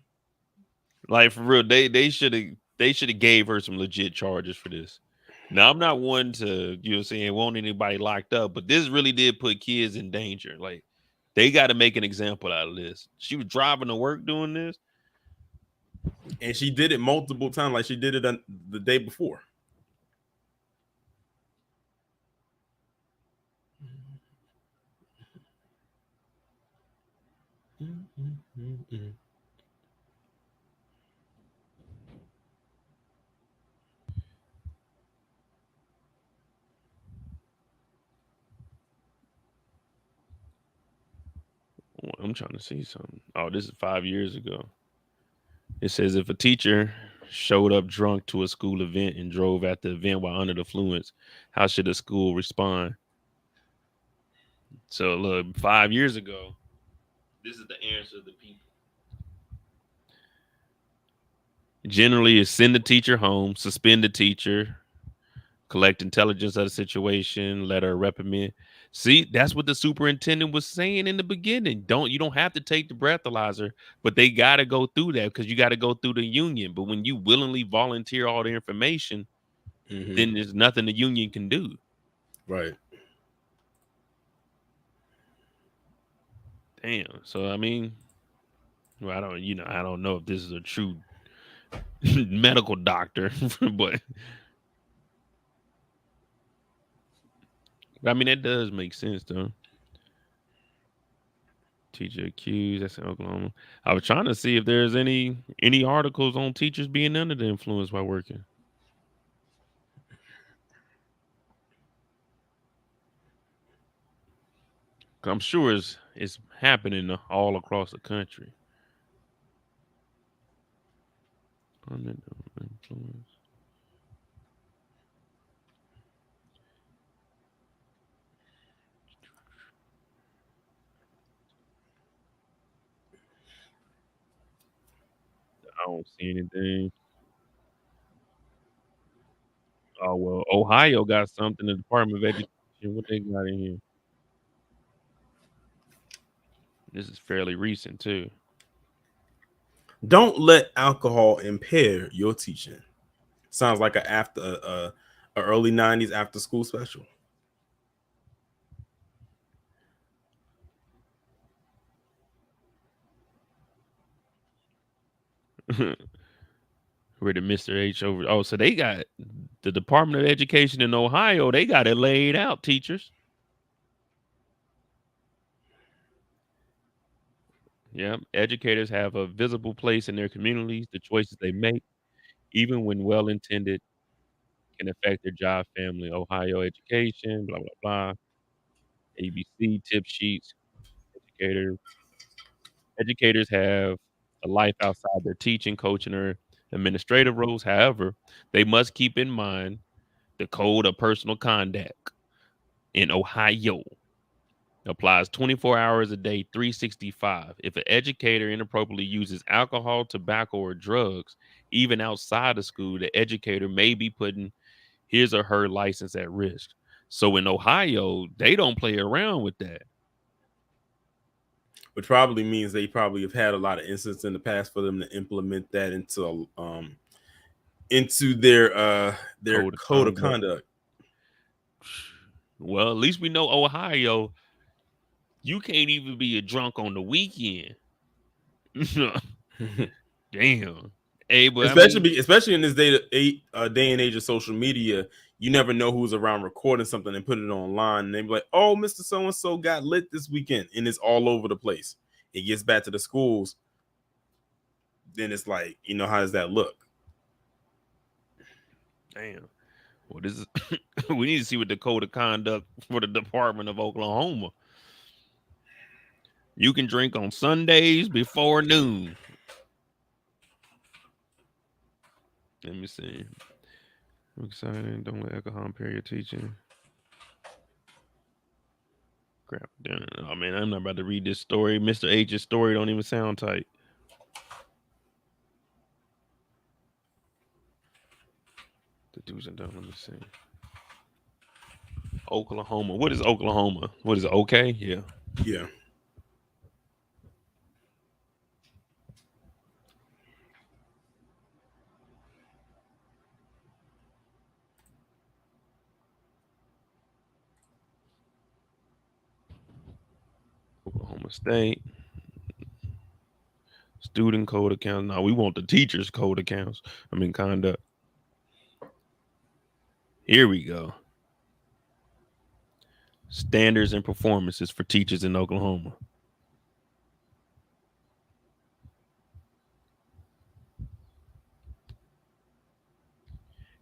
Like for real, they should have gave her some legit charges for this. Now I'm not one to, you know what I'm saying, want anybody locked up, but this really did put kids in danger. Like they got to make an example out of this. She was driving to work doing this. And she did it multiple times, like she did it the day before. I'm trying to see something. Oh, this is 5 years ago. It says if a teacher showed up drunk to a school event and drove at the event while under the influence, how should the school respond? So look, 5 years ago, this is the answer of the people. Generally, is send the teacher home, suspend the teacher, collect intelligence of the situation, let her reprimand. See, that's what the superintendent was saying in the beginning. You don't have to take the breathalyzer, but they got to go through that because you got to go through the union. But when you willingly volunteer all the information, then there's nothing the union can do. Right. Damn. So I mean, well, I don't know if this is a true medical doctor, but I mean it does make sense though. Teacher accused. That's in Oklahoma. I was trying to see if there's any articles on teachers being under the influence while working. I'm sure it's happening all across the country. Under the influence. I don't see anything. Oh well, Ohio got something. The Department of Education. What they got in here? This is fairly recent too. Don't let alcohol impair your teaching. Sounds like a early 90s after school special. Where did Mr. H over? Oh, so they got the Department of Education in Ohio. They got it laid out, teachers. Yeah, educators have a visible place in their communities. The choices they make, even when well intended, can affect their job, family. Ohio education, blah blah blah. ABC tip sheets. Educator Educators have a life outside their teaching, coaching, or administrative roles. However, they must keep in mind the code of personal conduct in Ohio applies 24 hours a day, 365. If an educator inappropriately uses alcohol, tobacco, or drugs, even outside of school, the educator may be putting his or her license at risk. So in Ohio, they don't play around with that. which probably means they probably have had a lot of incidents in the past for them to implement that into their code of conduct. Well, at least we know Ohio, you can't even be a drunk on the weekend. Damn. Hey, but especially in this day and age of social media, you never know who's around recording something and put it online, and they be like, "Oh, Mr. So and so got lit this weekend," and it's all over the place. It gets back to the schools, then it's like, how does that look? Damn. Well, this is we need to see what the code of conduct for the Department of Oklahoma. You can drink on Sundays before noon. Let me see. I'm excited. Don't let alcohol impair your teaching. Crap. Oh man, I'm not about to read this story. Mr. H's story don't even sound tight. The do's and don'ts. Let me see. Oklahoma. What is Oklahoma? What is it? Okay? Yeah. Yeah. Oklahoma State. Student code accounts. No, we want the teachers' code accounts. Conduct. Here we go. Standards and performances for teachers in Oklahoma.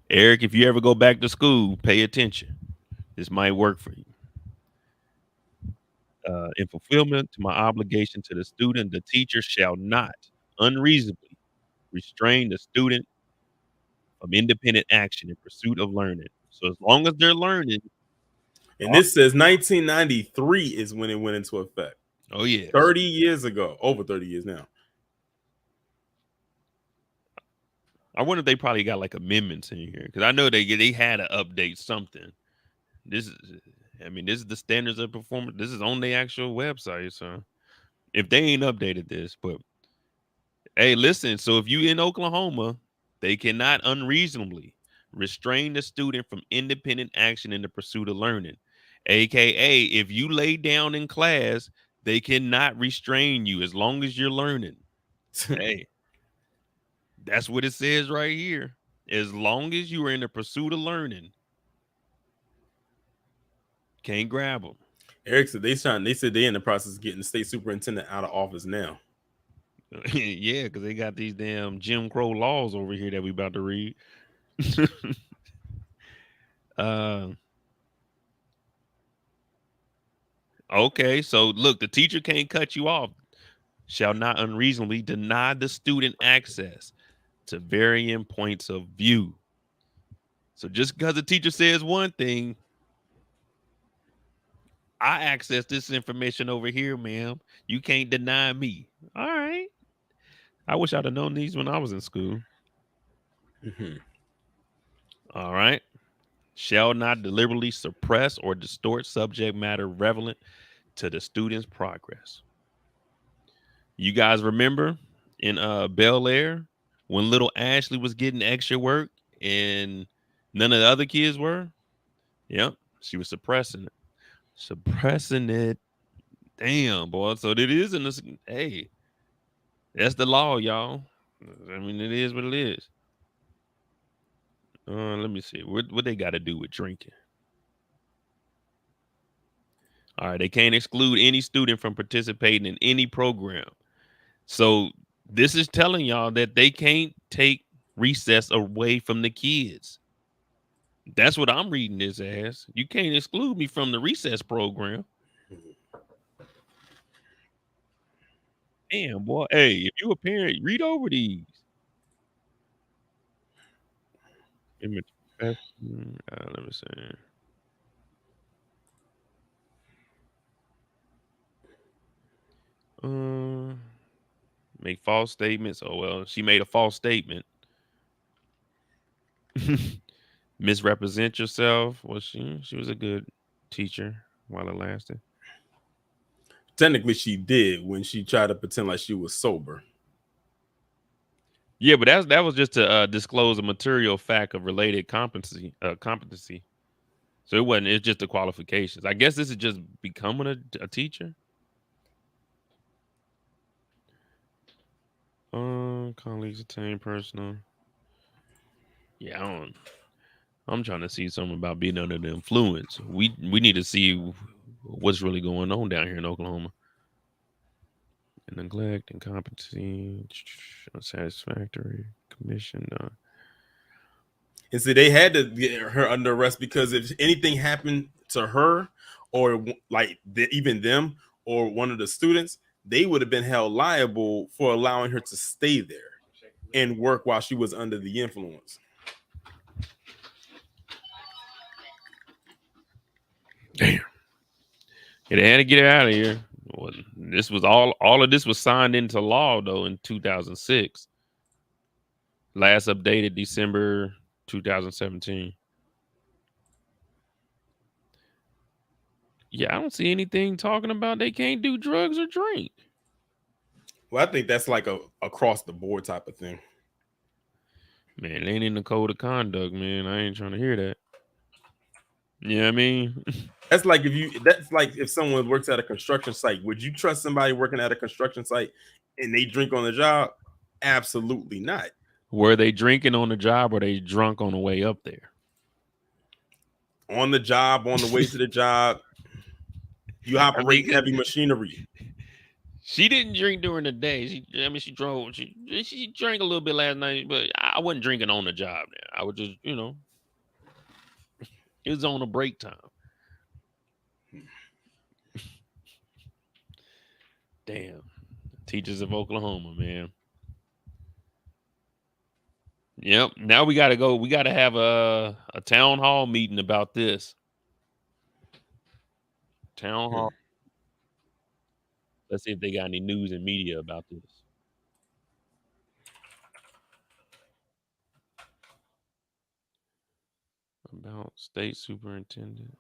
Eric, if you ever go back to school, pay attention. This might work for you. In fulfillment to my obligation to the student, the teacher shall not unreasonably restrain the student from independent action in pursuit of learning. So as long as they're learning. And this says 1993 is when it went into effect. Oh, yeah. 30 years ago. Over 30 years now. I wonder if they probably got like amendments in here, because I know they had to update something. This is the standards of performance. This is on the actual website. So if they ain't updated this, but hey, listen. So if you in Oklahoma, they cannot unreasonably restrain the student from independent action in the pursuit of learning. AKA, if you lay down in class, they cannot restrain you as long as you're learning. Hey, that's what it says right here. As long as you are in the pursuit of learning, can't grab them. Eric said they said they're in the process of getting the state superintendent out of office now. Yeah, because they got these damn Jim Crow laws over here that we about to read. Okay, so look, the teacher can't cut you off. Shall not unreasonably deny the student access to varying points of view. So just because the teacher says one thing, I access this information over here, ma'am. You can't deny me. All right. I wish I'd have known these when I was in school. Mm-hmm. All right. Shall not deliberately suppress or distort subject matter relevant to the student's progress. You guys remember in Bel Air when little Ashley was getting extra work and none of the other kids were? Yep. She was suppressing it. Damn, boy. So it is in this. Hey, that's the law, y'all. It is what it is. Let me see. What they got to do with drinking? All right. They can't exclude any student from participating in any program. So this is telling y'all that they can't take recess away from the kids. That's what I'm reading this as. You can't exclude me from the recess program. Damn, boy. Hey, if you a parent, read over these. Let me see. Make false statements. Oh, well, she made a false statement. Misrepresent yourself. Well, she was a good teacher while it lasted. technically she did when she tried to pretend like she was sober. Yeah, but that was just to disclose a material fact of related competency. So it wasn't. It's just the qualifications. I guess this is just becoming a teacher. Colleagues attain personal. Yeah, I'm trying to see something about being under the influence. We need to see what's really going on down here in Oklahoma. Neglect, incompetency, unsatisfactory, commission. And so they had to get her under arrest because if anything happened to her or like even them or one of the students, they would have been held liable for allowing her to stay there and work while she was under the influence. Damn. Yeah, they had to get her out of here. Well, this was all of this was signed into law though in 2006. Last updated December 2017. Yeah, I don't see anything talking about they can't do drugs or drink. Well, I think that's like a across the board type of thing. Man, it ain't in the code of conduct, man. I ain't trying to hear that. You know what I mean? That's like if someone works at a construction site. Would you trust somebody working at a construction site and they drink on the job? Absolutely not. Were they drinking on the job or they drunk on the way up there? On the job, on the way to the job. You operate heavy machinery. She didn't drink during the day. She drove. She drank a little bit last night, but I wasn't drinking on the job. There, I would just, it was on a break time. Damn, teachers of Oklahoma, man. Yep. Now we gotta go. We gotta have a town hall meeting about this. Town hall. Let's see if they got any news and media about this. About state superintendent,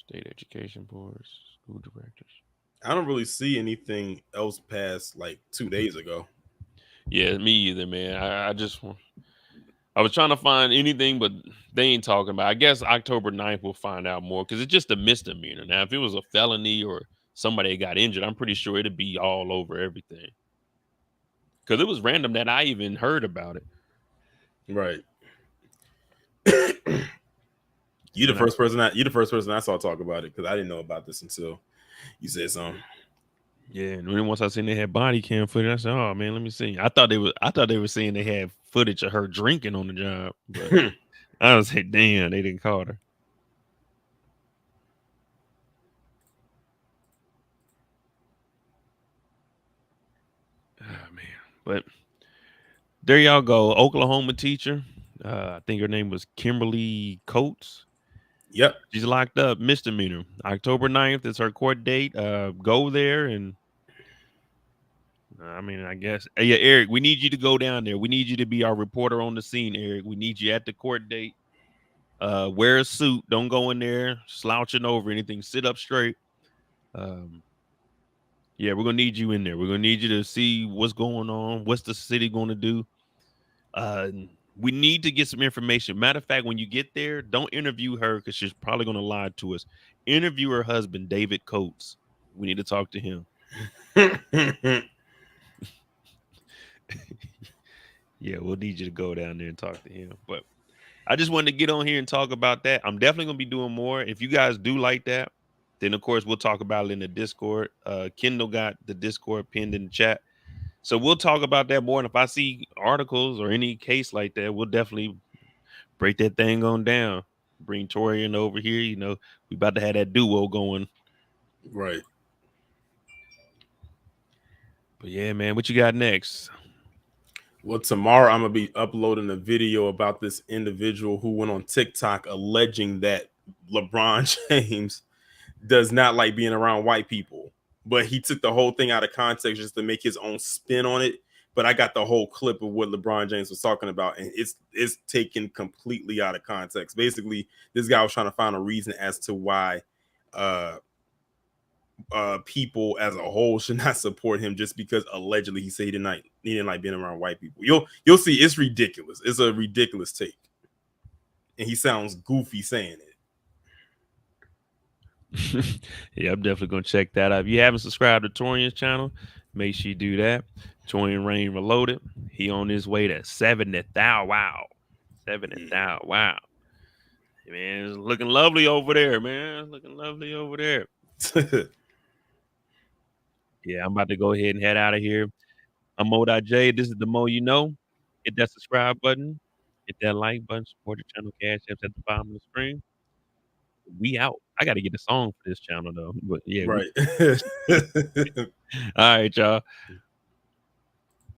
state education boards, school directors. I don't really see anything else past like 2 days ago. Yeah, me either, man. I was trying to find anything, but they ain't talking about. I guess October 9th we'll find out more because it's just a misdemeanor. Now, if it was a felony or somebody got injured, I'm pretty sure it'd be all over everything. Because it was random that I even heard about it. Right. You're the first person I saw talk about it because I didn't know about this until you said something. Yeah, and then once I seen they had body cam footage, I said, "Oh man, let me see." I thought they were saying they had footage of her drinking on the job, but I was like, "Damn, they didn't call her." Oh man, but there y'all go, Oklahoma teacher. I think her name was Kimberly Coates. Yep. She's locked up, misdemeanor. October 9th is her court date. Go there and I guess. Yeah, Eric, we need you to go down there. We need you to be our reporter on the scene, Eric. We need you at the court date. Wear a suit. Don't go in there slouching over anything. Sit up straight. Yeah, we're gonna need you in there. We're gonna need you to see what's going on. What's the city gonna do? We need to get some information. Matter of fact, when you get there, don't interview her because she's probably going to lie to us. Interview her husband, David Coates. We need to talk to him. Yeah, we'll need you to go down there and talk to him. But I just wanted to get on here and talk about that. I'm definitely going to be doing more. If you guys do like that, then, of course, we'll talk about it in the Discord. Kendall got the Discord pinned in the chat. So we'll talk about that more. And if I see articles or any case like that, we'll definitely break that thing on down. Bring Torian over here. We about to have that duo going. Right. But yeah, man, what you got next? Well, tomorrow I'm going to be uploading a video about this individual who went on TikTok alleging that LeBron James does not like being around white people. But he took the whole thing out of context just to make his own spin on it. But I got the whole clip of what LeBron James was talking about, and it's taken completely out of context. Basically, this guy was trying to find a reason as to why people as a whole should not support him just because allegedly he said he didn't like being around white people. You'll see it's ridiculous. It's a ridiculous take, and he sounds goofy saying it. Yeah, I'm definitely gonna check that out. If you haven't subscribed to Torian's channel, make sure you do that. Torian Rain Reloaded. He on his way to 70,000. Wow. 70,000. Wow. Man, it's looking lovely over there, man. It's looking lovely over there. Yeah, I'm about to go ahead and head out of here. I'm Mo.J. This is the Mo You Know. Hit that subscribe button. Hit that like button. Support the channel. Cash apps at the bottom of the screen. We out. I got to get a song for this channel, though. But yeah. Right. All right, y'all.